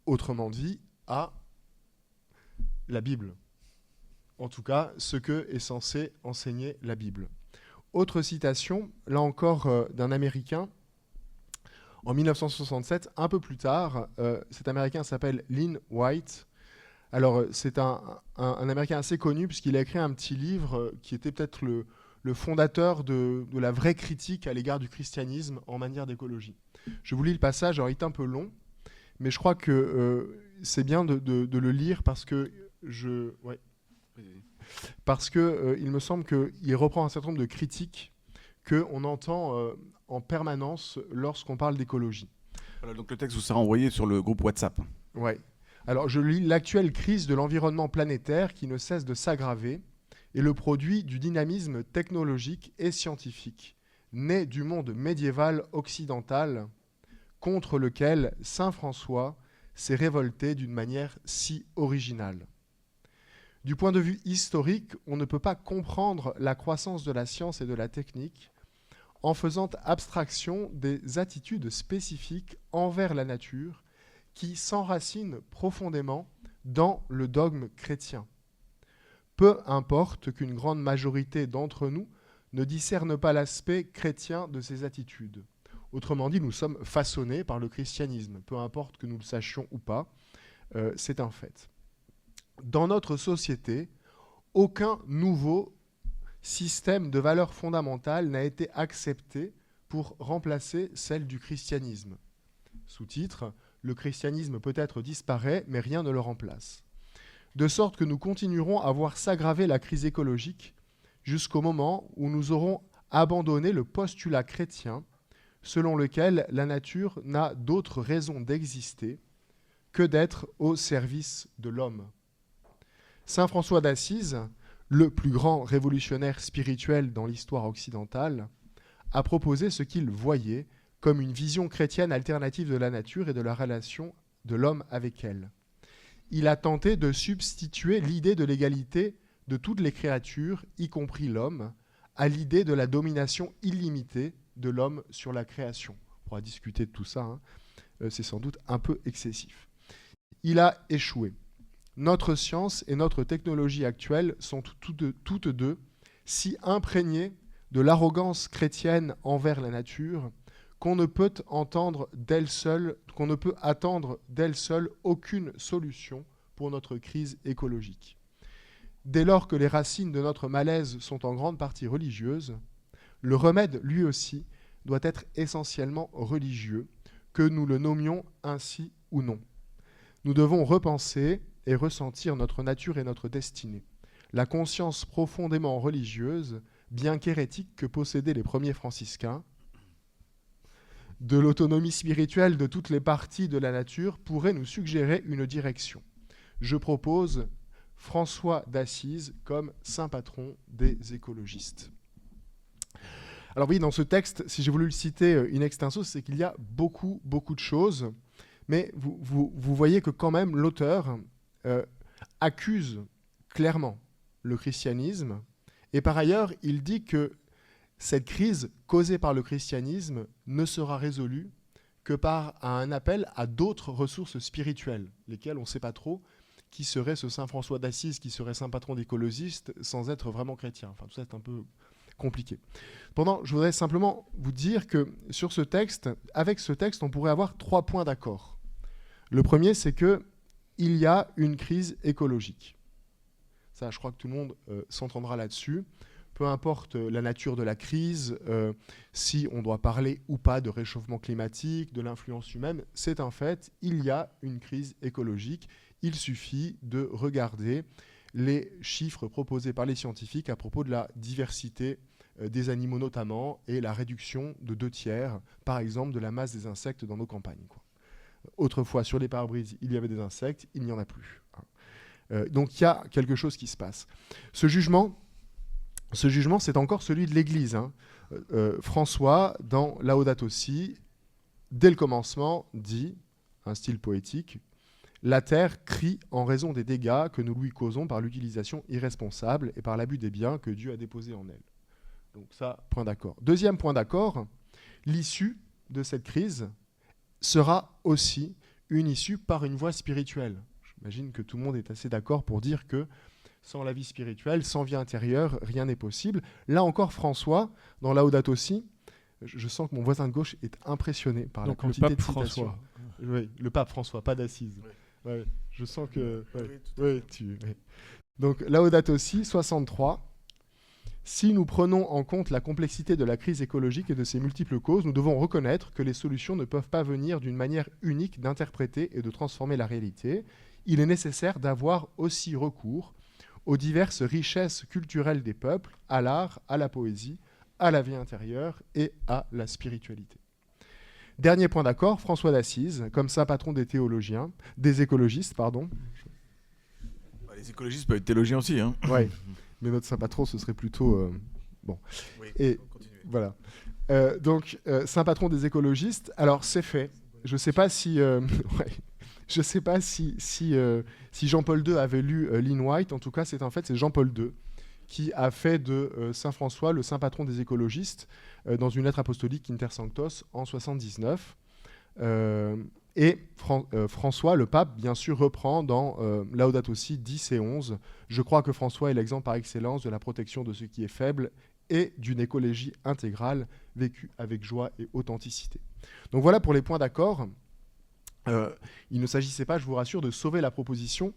Autrement dit, à la Bible. En tout cas, ce que est censé enseigner la Bible. Autre citation, là encore d'un Américain, en 1967, un peu plus tard, cet Américain s'appelle Lynn White. Alors, c'est un Américain assez connu puisqu'il a écrit un petit livre qui était peut-être le fondateur de la vraie critique à l'égard du christianisme en matière d'écologie. Je vous lis le passage, alors il est un peu long, mais je crois que c'est bien de le lire parce que il me semble qu'il reprend un certain nombre de critiques qu'on entend en permanence lorsqu'on parle d'écologie. Voilà, donc le texte vous sera envoyé sur le groupe WhatsApp. Ouais. Alors je lis: l'actuelle crise de l'environnement planétaire qui ne cesse de s'aggraver est le produit du dynamisme technologique et scientifique, né du monde médiéval occidental, contre lequel saint François s'est révolté d'une manière si originale. Du point de vue historique, on ne peut pas comprendre la croissance de la science et de la technique en faisant abstraction des attitudes spécifiques envers la nature qui s'enracinent profondément dans le dogme chrétien. Peu importe qu'une grande majorité d'entre nous ne discerne pas l'aspect chrétien de ces attitudes. Autrement dit, nous sommes façonnés par le christianisme, peu importe que nous le sachions ou pas, c'est un fait. Dans notre société, aucun nouveau système de valeurs fondamentales n'a été accepté pour remplacer celle du christianisme. Sous-titre: le christianisme peut-être disparaît, mais rien ne le remplace. De sorte que nous continuerons à voir s'aggraver la crise écologique jusqu'au moment où nous aurons abandonné le postulat chrétien selon lequel la nature n'a d'autre raison d'exister que d'être au service de l'homme. Saint François d'Assise, le plus grand révolutionnaire spirituel dans l'histoire occidentale, a proposé ce qu'il voyait comme une vision chrétienne alternative de la nature et de la relation de l'homme avec elle. Il a tenté de substituer l'idée de l'égalité de toutes les créatures, y compris l'homme, à l'idée de la domination illimitée de l'homme sur la création. On pourra discuter de tout ça, hein. C'est sans doute un peu excessif. Il a échoué. Notre science et notre technologie actuelle sont toutes deux si imprégnées de l'arrogance chrétienne envers la nature qu'on ne peut attendre d'elle seule aucune solution pour notre crise écologique. Dès lors que les racines de notre malaise sont en grande partie religieuses, le remède, lui aussi, doit être essentiellement religieux, que nous le nommions ainsi ou non. Nous devons repenser et ressentir notre nature et notre destinée. La conscience profondément religieuse, bien qu'hérétique que possédaient les premiers franciscains, de l'autonomie spirituelle de toutes les parties de la nature pourrait nous suggérer une direction. Je propose François d'Assise comme saint patron des écologistes. Alors oui, dans ce texte, si j'ai voulu le citer in extenso, c'est qu'il y a beaucoup de choses, mais vous voyez que quand même l'auteur accuse clairement le christianisme, et par ailleurs, il dit que cette crise causée par le christianisme ne sera résolue que par un appel à d'autres ressources spirituelles, lesquelles on ne sait pas trop, qui serait ce saint François d'Assise, qui serait saint patron des écologistes, sans être vraiment chrétien. Enfin, tout ça est un peu compliqué. Cependant, je voudrais simplement vous dire que sur ce texte, avec ce texte, on pourrait avoir 3 points d'accord. Le premier, c'est qu'il y a une crise écologique. Ça, je crois que tout le monde s'entendra là-dessus. Peu importe la nature de la crise, si on doit parler ou pas de réchauffement climatique, de l'influence humaine, c'est un fait, il y a une crise écologique. Il suffit de regarder les chiffres proposés par les scientifiques à propos de la diversité des animaux notamment et la réduction de 2/3, par exemple, de la masse des insectes dans nos campagnes, quoi. Autrefois, sur les pare-brises, il y avait des insectes, il n'y en a plus. Donc il y a quelque chose qui se passe. Ce jugement, c'est encore celui de l'Église, hein. François, dans Laudato Si, dès le commencement, dit, un style poétique, « La terre crie en raison des dégâts que nous lui causons par l'utilisation irresponsable et par l'abus des biens que Dieu a déposés en elle. » Donc ça, point d'accord. Deuxième point d'accord, l'issue de cette crise sera aussi une issue par une voie spirituelle. J'imagine que tout le monde est assez d'accord pour dire que sans la vie spirituelle, sans vie intérieure, rien n'est possible. Là encore, François, dans Laudato Si, je sens que mon voisin de gauche est impressionné par Donc la quantité le pape de citations. François. Oui, le pape François, pas d'Assise. Oui. Ouais, je sens que... Oui, Donc, Laudato Si, 63. Si nous prenons en compte la complexité de la crise écologique et de ses multiples causes, nous devons reconnaître que les solutions ne peuvent pas venir d'une manière unique d'interpréter et de transformer la réalité. Il est nécessaire d'avoir aussi recours aux diverses richesses culturelles des peuples, à l'art, à la poésie, à la vie intérieure et à la spiritualité. Dernier point d'accord, François d'Assise, comme saint patron des théologiens, des écologistes, pardon. Les écologistes peuvent être théologiens aussi, hein. Ouais, mais notre saint patron, ce serait plutôt... bon. Oui, et voilà. Donc, saint patron des écologistes, alors c'est fait. Je ne sais pas si... Je ne sais pas si Jean-Paul II avait lu Lynn White. En tout cas, c'est Jean-Paul II qui a fait de saint François le saint patron des écologistes dans une lettre apostolique Inter Sanctos en 79. François, le pape, bien sûr, reprend dans Laudato Si 10 et 11. Je crois que François est l'exemple par excellence de la protection de ce qui est faible et d'une écologie intégrale vécue avec joie et authenticité. Donc voilà pour les points d'accord. Il ne s'agissait pas, je vous rassure, de sauver la proposition,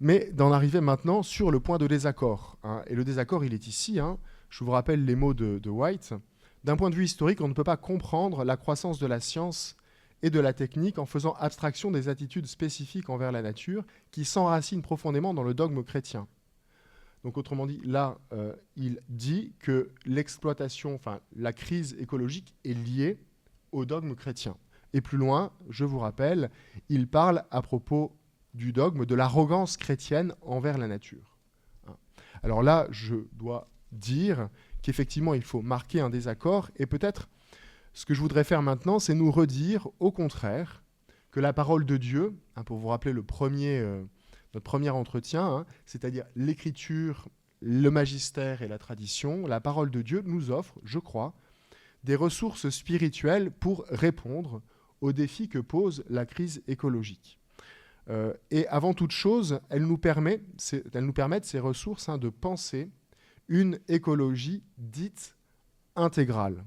mais d'en arriver maintenant sur le point de désaccord, hein. Et le désaccord, il est ici, hein. Je vous rappelle les mots de White. D'un point de vue historique, on ne peut pas comprendre la croissance de la science et de la technique en faisant abstraction des attitudes spécifiques envers la nature qui s'enracinent profondément dans le dogme chrétien. Donc autrement dit, là, il dit que l'exploitation, enfin la crise écologique est liée au dogme chrétien. Et plus loin, je vous rappelle, il parle à propos du dogme de l'arrogance chrétienne envers la nature. Alors là, je dois dire qu'effectivement, il faut marquer un désaccord. Et peut-être, ce que je voudrais faire maintenant, c'est nous redire, au contraire, que la parole de Dieu, pour vous rappeler notre premier entretien, c'est-à-dire l'écriture, le magistère et la tradition, la parole de Dieu nous offre, je crois, des ressources spirituelles pour répondre aux défis que pose la crise écologique. Et avant toute chose, elles nous permettent, ces ressources, de penser une écologie dite intégrale.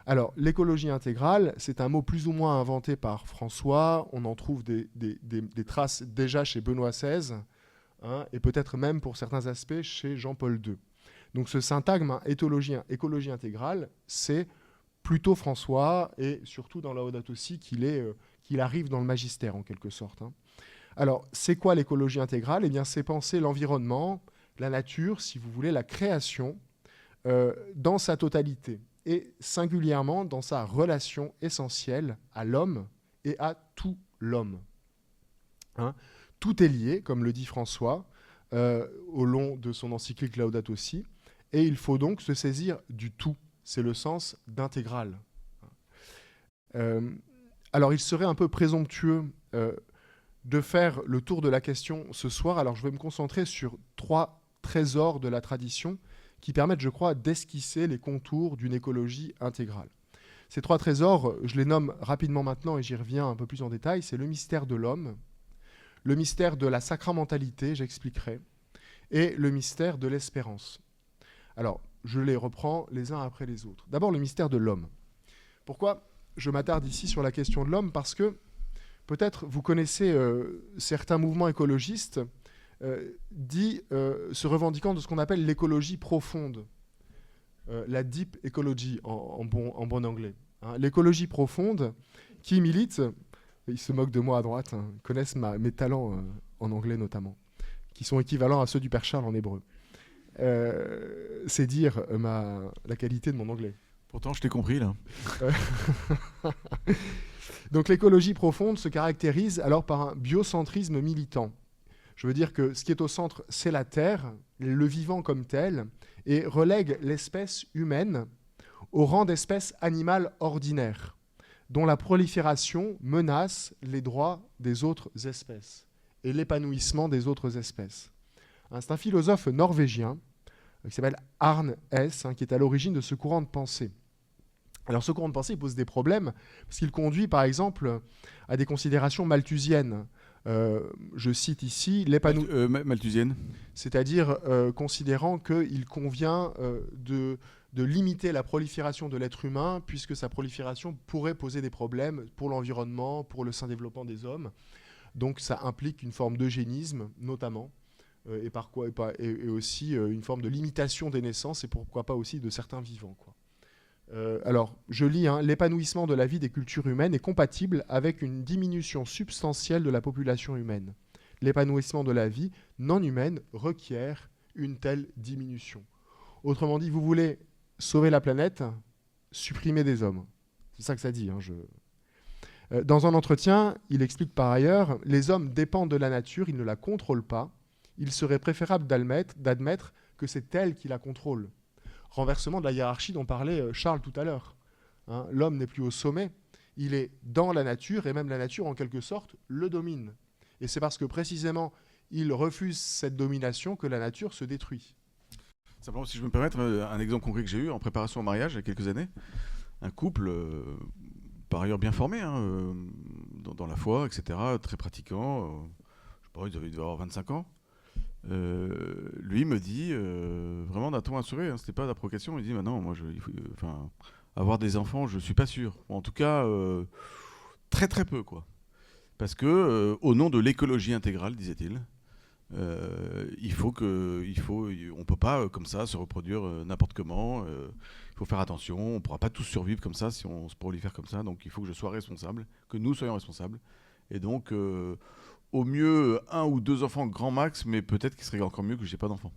Alors, l'écologie intégrale, c'est un mot plus ou moins inventé par François. On en trouve des traces déjà chez Benoît XVI, et peut-être même pour certains aspects chez Jean-Paul II. Donc ce syntagme écologie intégrale, c'est plutôt François, et surtout dans Laudato Si qu'il arrive dans le magistère en quelque sorte. Alors, c'est quoi l'écologie intégrale ? Eh bien, c'est penser l'environnement, la nature, si vous voulez, la création, dans sa totalité, et singulièrement dans sa relation essentielle à l'homme et à tout l'homme. Tout est lié, comme le dit François, au long de son encyclique Laudato Si, et il faut donc se saisir du tout. C'est le sens d'intégral. Alors, il serait un peu présomptueux de faire le tour de la question ce soir. Alors, je vais me concentrer sur 3 trésors de la tradition qui permettent, je crois, d'esquisser les contours d'une écologie intégrale. Ces 3 trésors, je les nomme rapidement maintenant et j'y reviens un peu plus en détail. C'est le mystère de l'homme, le mystère de la sacramentalité, j'expliquerai, et le mystère de l'espérance. Alors, je les reprends les uns après les autres. D'abord, le mystère de l'homme. Pourquoi je m'attarde ici sur la question de l'homme ? Parce que peut-être vous connaissez certains mouvements écologistes se revendiquant de ce qu'on appelle l'écologie profonde, la deep ecology en bon anglais. L'écologie profonde qui milite, ils se moquent de moi à droite, connaissent mes talents en anglais notamment, qui sont équivalents à ceux du Père Charles en hébreu. C'est dire la qualité de mon anglais. Pourtant, je t'ai compris, là. Donc l'écologie profonde se caractérise alors par un biocentrisme militant. Je veux dire que ce qui est au centre, c'est la Terre, le vivant comme tel, et relègue l'espèce humaine au rang d'espèce animale ordinaire, dont la prolifération menace les droits des autres espèces et l'épanouissement des autres espèces. C'est un philosophe norvégien qui s'appelle Arne Hess, qui est à l'origine de ce courant de pensée. Alors ce courant de pensée pose des problèmes parce qu'il conduit par exemple à des considérations malthusiennes. Je cite ici malthusienne, c'est-à-dire considérant qu'il convient de limiter la prolifération de l'être humain puisque sa prolifération pourrait poser des problèmes pour l'environnement, pour le sain développement des hommes. Donc ça implique une forme d'eugénisme notamment. Et aussi une forme de limitation des naissances et pourquoi pas aussi de certains vivants, quoi. Alors, je lis, l'épanouissement de la vie des cultures humaines est compatible avec une diminution substantielle de la population humaine. L'épanouissement de la vie non humaine requiert une telle diminution. Autrement dit, vous voulez sauver la planète, supprimer des hommes. C'est ça que ça dit. Dans un entretien, il explique par ailleurs, les hommes dépendent de la nature, ils ne la contrôlent pas. Il serait préférable d'admettre que c'est elle qui la contrôle. Renversement de la hiérarchie dont parlait Charles tout à l'heure. L'homme n'est plus au sommet, il est dans la nature, et même la nature, en quelque sorte, le domine. Et c'est parce que, précisément, il refuse cette domination que la nature se détruit. Simplement, si je peux me permettre, un exemple concret que j'ai eu en préparation au mariage il y a quelques années, un couple, par ailleurs bien formé, dans la foi, etc., très pratiquant, je sais pas, il devait avoir 25 ans, lui me dit, vraiment d'un ton assuré, c'était pas de la provocation, il dit non, moi, avoir des enfants, je suis pas sûr. Bon, en tout cas, très très peu, quoi. Parce que, au nom de l'écologie intégrale, disait-il, on peut pas comme ça se reproduire n'importe comment. Il faut faire attention, on pourra pas tous survivre comme ça si on se prolifère comme ça. Donc il faut que je sois responsable, que nous soyons responsables. Et donc au mieux 1 ou 2 enfants grand max, mais peut-être qu'il serait encore mieux que j'ai pas d'enfants.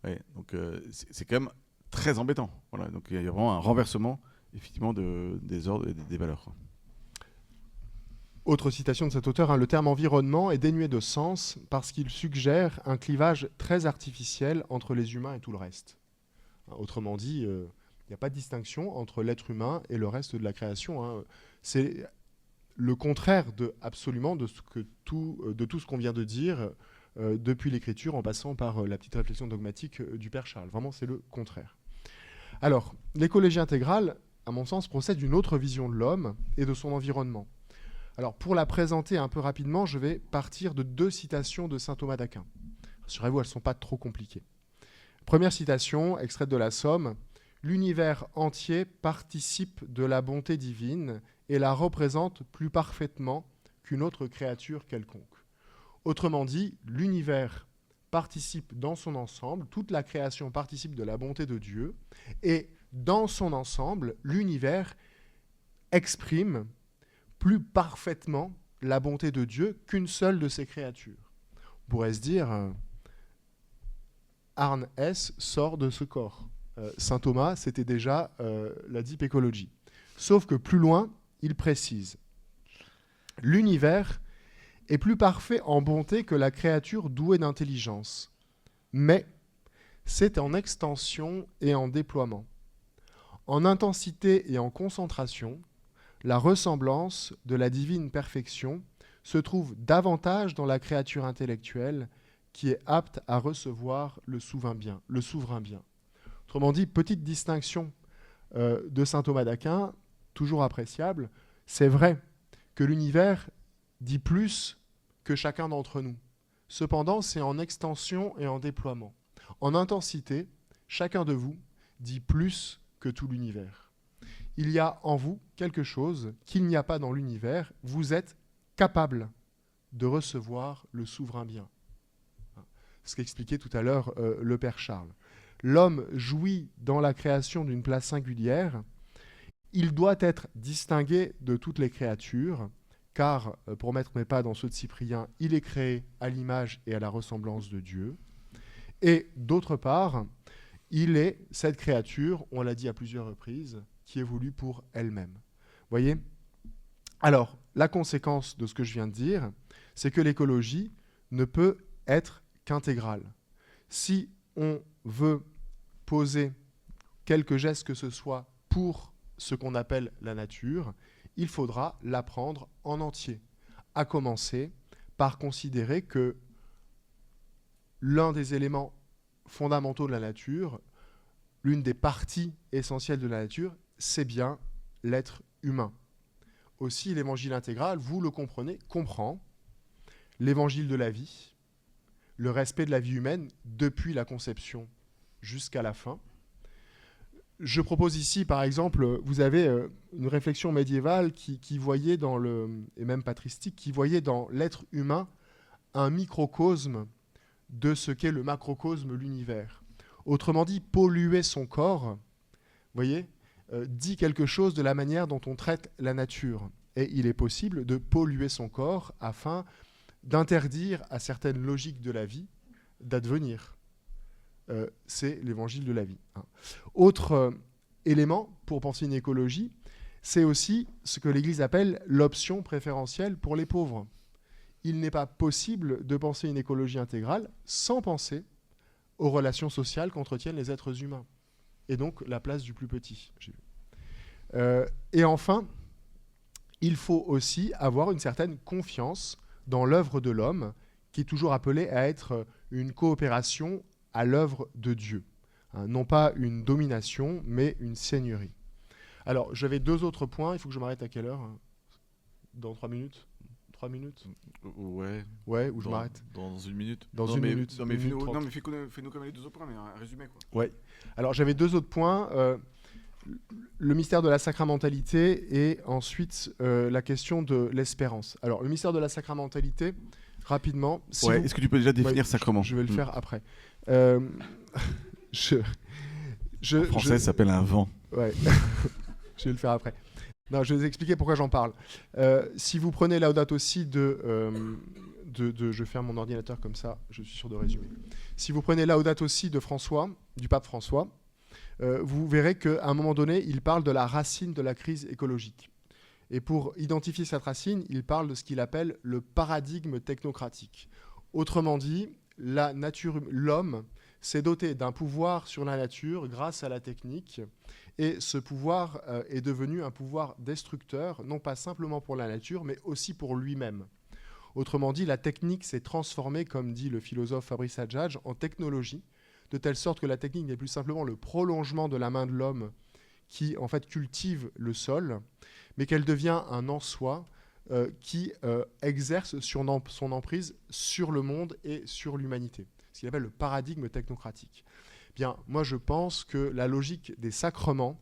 Ouais, donc c'est quand même très embêtant. Voilà, donc il y a vraiment un renversement effectivement des ordres et des valeurs, quoi. Autre citation de cet auteur, le terme environnement est dénué de sens parce qu'il suggère un clivage très artificiel entre les humains et tout le reste. Autrement dit, il n'y a pas de distinction entre l'être humain et le reste de la création. le contraire absolument de tout ce qu'on vient de dire depuis l'écriture en passant par la petite réflexion dogmatique du Père Charles. Vraiment, c'est le contraire. Alors, l'écologie intégrale, à mon sens, procède d'une autre vision de l'homme et de son environnement. Alors, pour la présenter un peu rapidement, je vais partir de 2 citations de saint Thomas d'Aquin. Rassurez-vous, elles ne sont pas trop compliquées. Première citation, extraite de la Somme. « L'univers entier participe de la bonté divine et la représente plus parfaitement qu'une autre créature quelconque. » Autrement dit, l'univers participe dans son ensemble, toute la création participe de la bonté de Dieu, et dans son ensemble, l'univers exprime plus parfaitement la bonté de Dieu qu'une seule de ses créatures. On pourrait se dire, Arne S sort de ce corps. Saint Thomas, c'était déjà la deep ecology. Sauf que plus loin, il précise, l'univers est plus parfait en bonté que la créature douée d'intelligence, mais c'est en extension et en déploiement. En intensité et en concentration, la ressemblance de la divine perfection se trouve davantage dans la créature intellectuelle qui est apte à recevoir le souverain bien. Autrement dit, petite distinction de saint Thomas d'Aquin, toujours appréciable, c'est vrai que l'univers dit plus que chacun d'entre nous. Cependant, c'est en extension et en déploiement. En intensité, chacun de vous dit plus que tout l'univers. Il y a en vous quelque chose qu'il n'y a pas dans l'univers. Vous êtes capable de recevoir le souverain bien. Ce qu'expliquait tout à l'heure le Père Charles. L'homme jouit dans la création d'une place singulière. Il doit être distingué de toutes les créatures, car, pour mettre mes pas dans ceux de Cyprien, il est créé à l'image et à la ressemblance de Dieu. Et d'autre part, il est cette créature, on l'a dit à plusieurs reprises, qui est voulue pour elle-même. Voyez ? Alors, la conséquence de ce que je viens de dire, c'est que l'écologie ne peut être qu'intégrale. Si on veut poser quelque geste que ce soit pour ce qu'on appelle la nature, il faudra l'apprendre en entier, à commencer par considérer que l'un des éléments fondamentaux de la nature, l'une des parties essentielles de la nature, c'est bien l'être humain. Aussi, l'évangile intégral, vous le comprenez, comprend l'évangile de la vie, le respect de la vie humaine depuis la conception jusqu'à la fin. Je propose ici, par exemple, vous avez une réflexion médiévale qui voyait dans et même patristique, qui voyait dans l'être humain un microcosme de ce qu'est le macrocosme, l'univers. Autrement dit, polluer son corps, voyez, dit quelque chose de la manière dont on traite la nature. Et il est possible de polluer son corps afin d'interdire à certaines logiques de la vie d'advenir. C'est l'évangile de la vie. Autre élément pour penser une écologie, c'est aussi ce que l'Église appelle l'option préférentielle pour les pauvres. Il n'est pas possible de penser une écologie intégrale sans penser aux relations sociales qu'entretiennent les êtres humains, et donc la place du plus petit. Et enfin, il faut aussi avoir une certaine confiance dans l'œuvre de l'homme, qui est toujours appelée à être une coopération à l'œuvre de Dieu. Non pas une domination, mais une seigneurie. Alors, j'avais 2 autres points. Il faut que je m'arrête à quelle heure ? Dans 3 minutes ? 3 minutes ? Ouais. Ouais, ou je m'arrête ? Dans 1 minute. Dans non, une mais, minute. Non, mais une minute fais-nous comme les 2 autres points, mais un résumé, quoi. Ouais. Alors, j'avais 2 autres points. Le mystère de la sacramentalité et ensuite la question de l'espérance. Alors, le mystère de la sacramentalité, rapidement... Est-ce que tu peux déjà définir sacrement ? Je vais le faire après. En français, ça s'appelle un vent. Ouais, je vais le faire après. Non, je vais vous expliquer pourquoi j'en parle. Si vous prenez Laudato Si je ferme mon ordinateur comme ça, je suis sûr de résumer. Si vous prenez Laudato Si de François, du pape François, vous verrez qu'à un moment donné, il parle de la racine de la crise écologique. Et pour identifier cette racine, il parle de ce qu'il appelle le paradigme technocratique. Autrement dit, l'homme s'est doté d'un pouvoir sur la nature grâce à la technique Et ce pouvoir est devenu un pouvoir destructeur, non pas simplement pour la nature, mais aussi pour lui-même. Autrement dit, la technique s'est transformée, comme dit le philosophe Fabrice Adjadj, en technologie, de telle sorte que la technique n'est plus simplement le prolongement de la main de l'homme qui, en fait, cultive le sol, mais qu'elle devient un en soi qui exerce son emprise sur le monde et sur l'humanité. Ce qu'il appelle le paradigme technocratique. Bien, moi, je pense que la logique des sacrements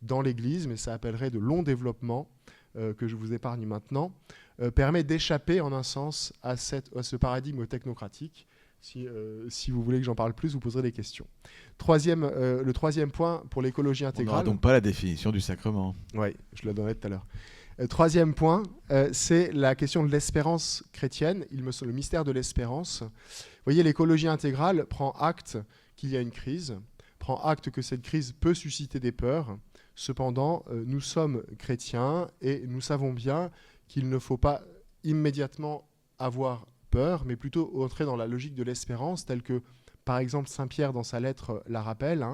dans l'Église, mais ça appellerait de longs développements que je vous épargne maintenant, permet d'échapper en un sens à ce paradigme technocratique. Si vous voulez que j'en parle plus, vous poserez des questions. Le troisième point pour l'écologie On intégrale. n'aura donc pas la définition du sacrement. Oui, je le donnerai tout à l'heure. Troisième point, c'est la question de l'espérance chrétienne, le mystère de l'espérance. Vous voyez, l'écologie intégrale prend acte qu'il y a une crise, prend acte que cette crise peut susciter des peurs. Cependant, nous sommes chrétiens et nous savons bien qu'il ne faut pas immédiatement avoir peur, mais plutôt entrer dans la logique de l'espérance, telle que, par exemple, Saint Pierre, dans sa lettre, la rappelle.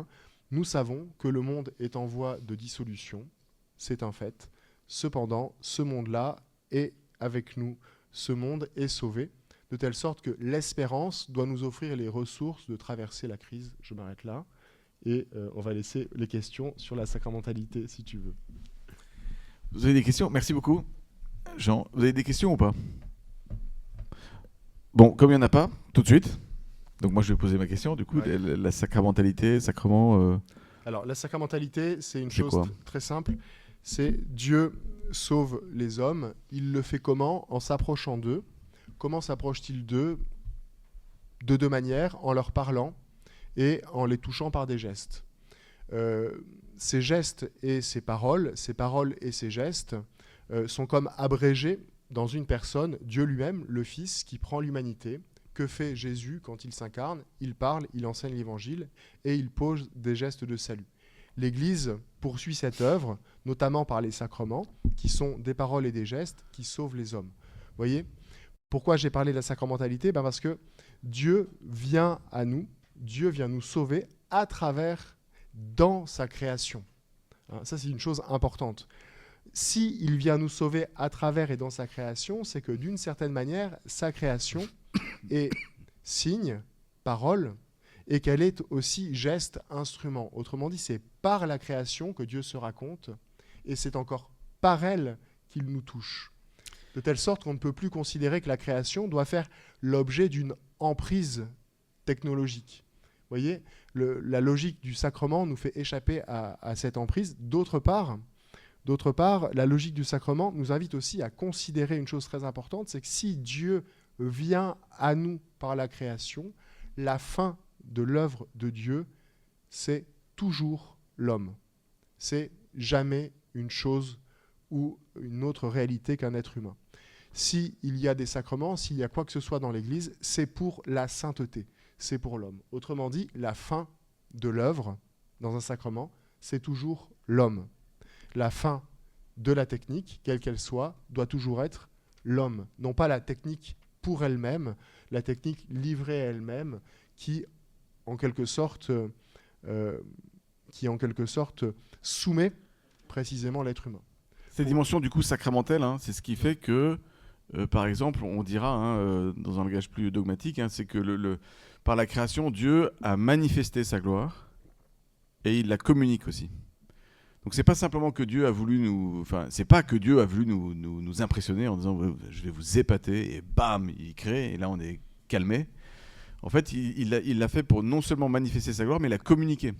Nous savons que le monde est en voie de dissolution, c'est un fait. Cependant, ce monde-là est avec nous, ce monde est sauvé, de telle sorte que l'espérance doit nous offrir les ressources de traverser la crise. Je m'arrête là, et on va laisser les questions sur la sacramentalité, si tu veux. Vous avez des questions? Merci beaucoup. Jean, vous avez des questions ou pas? Bon, comme il n'y en a pas, tout de suite. Donc moi, je vais poser ma question. Du coup, Ouais. la sacramentalité, sacrement... Alors, la sacramentalité, c'est une C'est chose quoi très simple. C'est Dieu sauve les hommes. Il le fait comment? En s'approchant d'eux. Comment s'approche-t-il d'eux? De deux manières, en leur parlant et en les touchant par des gestes. Ces gestes et ces paroles et ces gestes sont comme abrégés dans une personne, Dieu lui-même, le Fils, qui prend l'humanité. Que fait Jésus quand il s'incarne? Il parle, il enseigne l'Évangile et il pose des gestes de salut. L'Église poursuit cette œuvre, notamment par les sacrements, qui sont des paroles et des gestes qui sauvent les hommes. Vous voyez? Pourquoi j'ai parlé de la sacramentalité? Parce que Dieu vient à nous, Dieu vient nous sauver à travers, dans sa création. Ça, c'est une chose importante. Si il vient nous sauver à travers et dans sa création, c'est que d'une certaine manière, sa création est signe, parole, et qu'elle est aussi geste, instrument. Autrement dit, c'est par la création que Dieu se raconte, et c'est encore par elle qu'il nous touche. De telle sorte qu'on ne peut plus considérer que la création doit faire l'objet d'une emprise technologique. Vous voyez, la logique du sacrement nous fait échapper à cette emprise. D'autre part, la logique du sacrement nous invite aussi à considérer une chose très importante, c'est que si Dieu vient à nous par la création, la fin de l'œuvre de Dieu, c'est toujours l'homme. C'est jamais une chose ou une autre réalité qu'un être humain. S'il y a des sacrements, s'il y a quoi que ce soit dans l'Église, c'est pour la sainteté, c'est pour l'homme. Autrement dit, la fin de l'œuvre dans un sacrement, c'est toujours l'homme. La fin de la technique, quelle qu'elle soit, doit toujours être l'homme. Non pas la technique pour elle-même, la technique livrée à elle-même, qui en quelque sorte soumet précisément l'être humain. Ces dimensions du coup sacramentelles, c'est ce qui fait que, par exemple, on dira, dans un langage plus dogmatique, c'est que par la création, Dieu a manifesté sa gloire et il la communique aussi. Donc c'est pas simplement que Dieu a voulu nous impressionner en disant je vais vous épater et bam, il crée et là on est calmé. En fait, il l'a fait pour non seulement manifester sa gloire, mais la communiquer.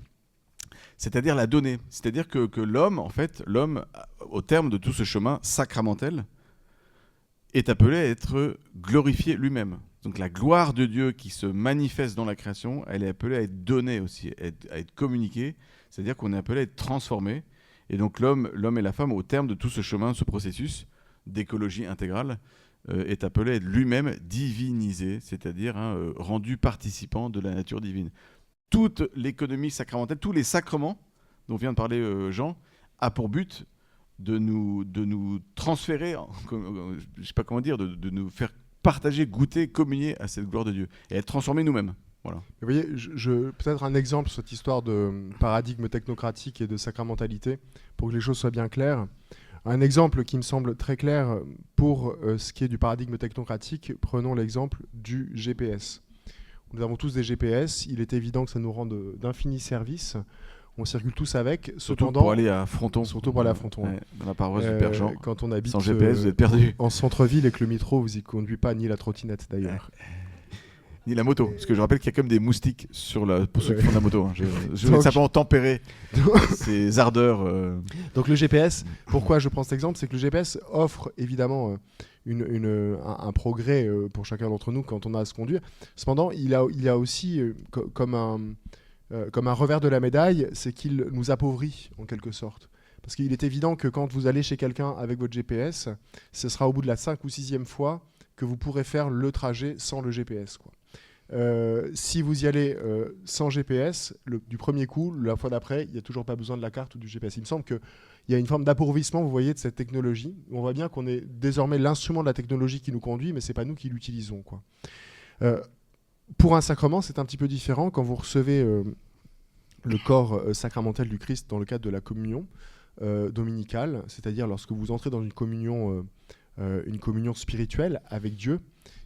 C'est-à-dire la donner. C'est-à-dire que l'homme, au terme de tout ce chemin sacramentel, est appelé à être glorifié lui-même. Donc la gloire de Dieu qui se manifeste dans la création, elle est appelée à être donnée aussi, à être communiquée. C'est-à-dire qu'on est appelé à être transformé. Et donc l'homme et la femme, au terme de tout ce chemin, ce processus d'écologie intégrale, est appelé à être lui-même divinisé, c'est-à-dire rendu participant de la nature divine. Toute l'économie sacramentelle, tous les sacrements dont vient de parler Jean, a pour but de nous transférer, je ne sais pas comment dire, de nous faire partager, goûter, communier à cette gloire de Dieu et être transformés nous-mêmes. Voilà. Vous voyez, peut-être un exemple sur cette histoire de paradigme technocratique et de sacramentalité, pour que les choses soient bien claires. Un exemple qui me semble très clair pour ce qui est du paradigme technocratique, prenons l'exemple du GPS. Nous avons tous des GPS, il est évident que ça nous rend d'infinis services. On circule tous avec. Surtout Cependant, pour aller à Fronton. Surtout pour aller à Fronton. Ouais, dans la paroisse du Père Jean. Quand on habite sans GPS, vous êtes perdu. en centre-ville et que le métro vous y conduit pas, ni la trottinette d'ailleurs. Ni la moto, parce que je rappelle qu'il y a quand même des moustiques pour ceux qui Ouais. font de la moto. Hein. Je Donc- vais simplement tempérer ces ardeurs. Donc le GPS, pourquoi je prends cet exemple, c'est que le GPS offre évidemment un progrès pour chacun d'entre nous quand on a à se conduire. Cependant, il a aussi comme un revers de la médaille, c'est qu'il nous appauvrit en quelque sorte. Parce qu'il est évident que quand vous allez chez quelqu'un avec votre GPS, ce sera au bout de la 5e ou 6e fois que vous pourrez faire le trajet sans le GPS, quoi. Si vous y allez sans GPS, du premier coup, la fois d'après, il n'y a toujours pas besoin de la carte ou du GPS. Il me semble qu'il y a une forme d'appauvrissement, vous voyez, de cette technologie. On voit bien qu'on est désormais l'instrument de la technologie qui nous conduit, mais ce n'est pas nous qui l'utilisons, quoi. Pour un sacrement, c'est un petit peu différent. Quand vous recevez le corps sacramentel du Christ dans le cadre de la communion dominicale, c'est-à-dire lorsque vous entrez dans une communion spirituelle avec Dieu,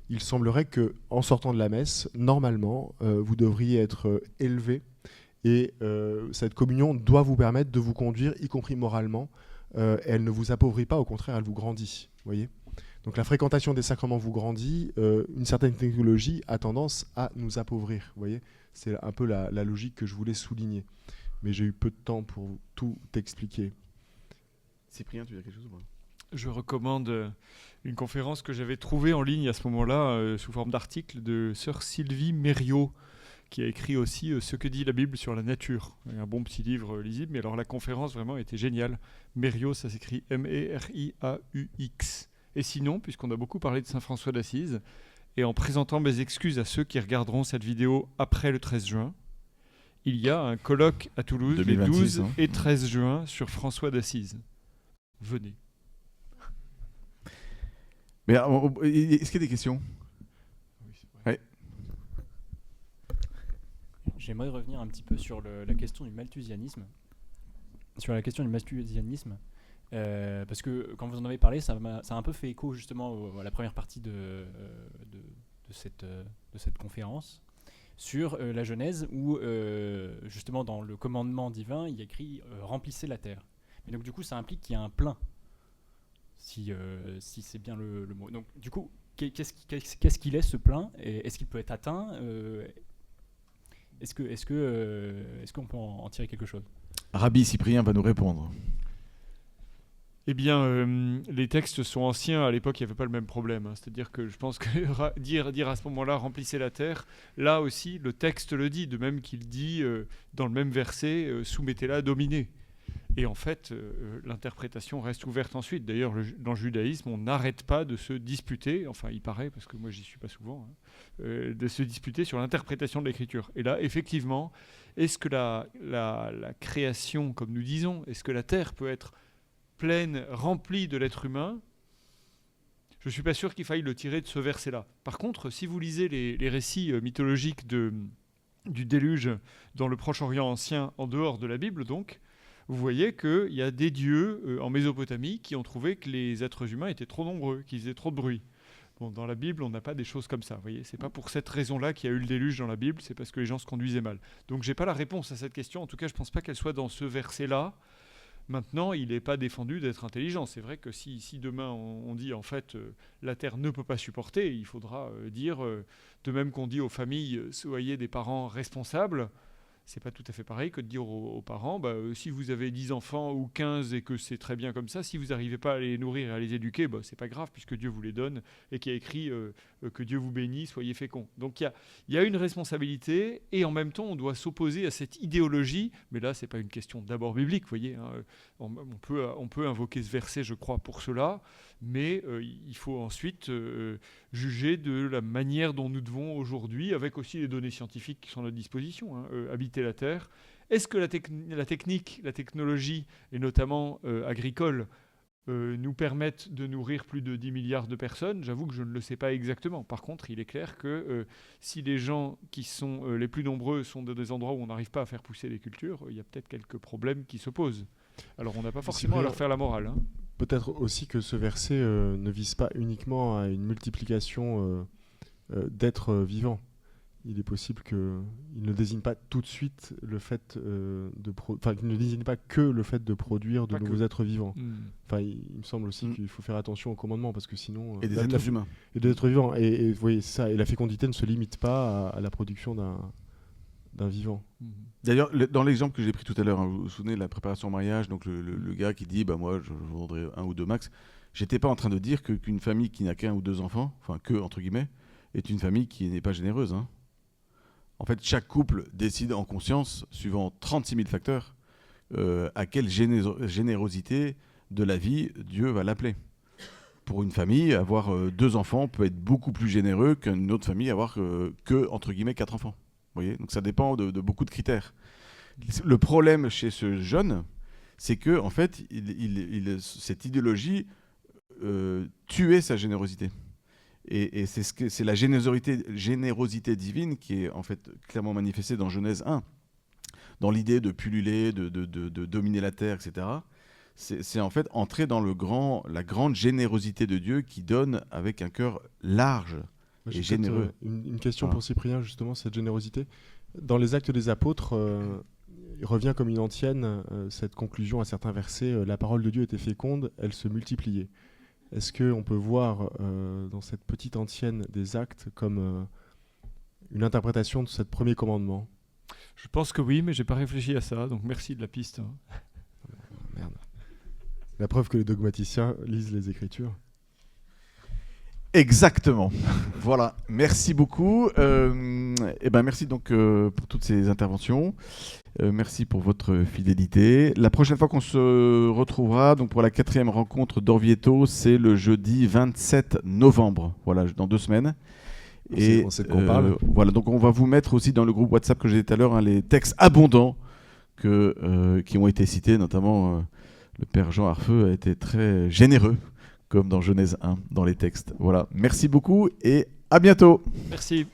il semblerait que, en sortant de la messe, normalement, vous devriez être élevé et cette communion doit vous permettre de vous conduire, y compris moralement. Elle ne vous appauvrit pas, au contraire, elle vous grandit. Voyez ? Donc la fréquentation des sacrements vous grandit. Une certaine technologie a tendance à nous appauvrir. Voyez ? C'est un peu la logique que je voulais souligner. Mais j'ai eu peu de temps pour tout expliquer. Cyprien, tu veux dire quelque chose ou pas ? Je recommande une conférence que j'avais trouvée en ligne à ce moment-là, sous forme d'article, de sœur Sylvie Mériot, qui a écrit aussi Ce que dit la Bible sur la nature. Un bon petit livre lisible, mais alors la conférence vraiment était géniale. Mériot, ça s'écrit M-E-R-I-A-U-X. Et sinon, puisqu'on a beaucoup parlé de Saint François d'Assise, et en présentant mes excuses à ceux qui regarderont cette vidéo après le 13 juin, il y a un colloque à Toulouse 2026, les 12 hein. et 13 juin sur François d'Assise. Venez. Mais est-ce qu'il y a des questions ? J'aimerais revenir un petit peu sur la question du malthusianisme. Parce que quand vous en avez parlé, ça a un peu fait écho justement à la première partie de cette conférence sur la Genèse où justement dans le commandement divin il y a écrit remplissez la terre. Mais donc du coup ça implique qu'il y a un plein, si c'est bien le mot. Donc du coup qu'est-ce qu'il est ce plein et est-ce qu'il peut être atteint est-ce qu'on peut en tirer quelque chose? Rabbi Cyprien va nous répondre. Eh bien, les textes sont anciens. À l'époque, il n'y avait pas le même problème. Hein. C'est-à-dire que je pense que dire à ce moment-là, remplissez la terre, là aussi, le texte le dit, de même qu'il dit dans le même verset, soumettez-la à dominer. Et en fait, l'interprétation reste ouverte ensuite. D'ailleurs, dans le judaïsme, on n'arrête pas de se disputer, enfin il paraît, parce que moi j'y suis pas souvent, de se disputer sur l'interprétation de l'écriture. Et là, effectivement, est-ce que la création, comme nous disons, est-ce que la terre peut être pleine, remplie de l'être humain ? Je ne suis pas sûr qu'il faille le tirer de ce verset-là. Par contre, si vous lisez les récits mythologiques du déluge dans le Proche-Orient ancien, en dehors de la Bible donc, vous voyez qu'il y a des dieux en Mésopotamie qui ont trouvé que les êtres humains étaient trop nombreux, qu'ils faisaient trop de bruit. Bon, dans la Bible, on n'a pas des choses comme ça. Vous voyez, c'est pas pour cette raison-là qu'il y a eu le déluge dans la Bible, c'est parce que les gens se conduisaient mal. Donc, j'ai pas la réponse à cette question. En tout cas, je pense pas qu'elle soit dans ce verset-là. Maintenant, il n'est pas défendu d'être intelligent. C'est vrai que si demain on dit en fait la terre ne peut pas supporter, il faudra dire, de même qu'on dit aux familles soyez des parents responsables. C'est pas tout à fait pareil que de dire aux parents, si vous avez 10 enfants ou 15 et que c'est très bien comme ça, si vous n'arrivez pas à les nourrir et à les éduquer, c'est pas grave puisque Dieu vous les donne et qu'il y a écrit que Dieu vous bénit, soyez féconds. Donc il y a une responsabilité et en même temps on doit s'opposer à cette idéologie, mais là c'est pas une question d'abord biblique, vous voyez, hein. On peut invoquer ce verset je crois pour cela, mais il faut ensuite juger de la manière dont nous devons aujourd'hui, avec aussi les données scientifiques qui sont à notre disposition, hein, habiter la Terre. Est-ce que la technique, la technologie, et notamment agricole, nous permettent de nourrir plus de 10 milliards de personnes, j'avoue que je ne le sais pas exactement. Par contre, il est clair que si les gens qui sont les plus nombreux sont dans des endroits où on n'arrive pas à faire pousser les cultures, il y a peut-être quelques problèmes qui se posent. Alors on n'a pas forcément à leur faire la morale. Hein. Peut-être aussi que ce verset ne vise pas uniquement à une multiplication d'êtres vivants. Il est possible qu'il ne désigne pas tout de suite le fait qu'il ne désigne pas que le fait de produire de Pas nouveaux que. êtres vivants. Mm. Il me semble aussi qu'il faut faire attention au commandement parce que sinon... Et des êtres humains. Et des êtres vivants. Et vous voyez, ça, et la fécondité ne se limite pas à la production d'un vivant. D'ailleurs, dans l'exemple que j'ai pris tout à l'heure, vous vous souvenez de la préparation au mariage, donc le gars qui dit moi je voudrais 1 ou 2 max, j'étais pas en train de dire qu'une famille qui n'a qu'1 ou 2 enfants, enfin que entre guillemets, est une famille qui n'est pas généreuse. Hein. En fait, chaque couple décide en conscience, suivant 36 000 facteurs, à quelle générosité de la vie Dieu va l'appeler. Pour une famille, avoir 2 enfants peut être beaucoup plus généreux qu'une autre famille avoir que, entre guillemets, 4 enfants. Vous voyez ? Donc ça dépend de beaucoup de critères. Le problème chez ce jeune, c'est que en fait, cette idéologie tuait sa générosité. Et c'est la générosité divine qui est en fait clairement manifestée dans Genèse 1, dans l'idée de pulluler, de dominer la terre, etc. C'est en fait entrer dans la grande générosité de Dieu qui donne avec un cœur large et généreux. Une question pour Cyprien, justement, cette générosité. Dans les Actes des Apôtres, il revient comme une antienne cette conclusion à certains versets, la parole de Dieu était féconde, elle se multipliait. Est-ce qu'on peut voir dans cette petite antienne des Actes comme une interprétation de ce premier commandement ? Je pense que oui, mais j'ai pas réfléchi à ça, donc merci de la piste. Merde. La preuve que les dogmaticiens lisent les Écritures. Exactement. Voilà. Merci beaucoup. Merci donc pour toutes ces interventions. Merci pour votre fidélité. La prochaine fois qu'on se retrouvera, donc pour la 4e rencontre d'Orvieto, c'est le jeudi 27 novembre. Voilà, dans 2 semaines. On sait de quoi on parle. Voilà, donc on va vous mettre aussi dans le groupe WhatsApp que j'ai dit tout à l'heure les textes abondants qui ont été cités, notamment le père Jean Arfeux a été très généreux, comme dans Genèse 1, dans les textes. Voilà, merci beaucoup et à bientôt. Merci.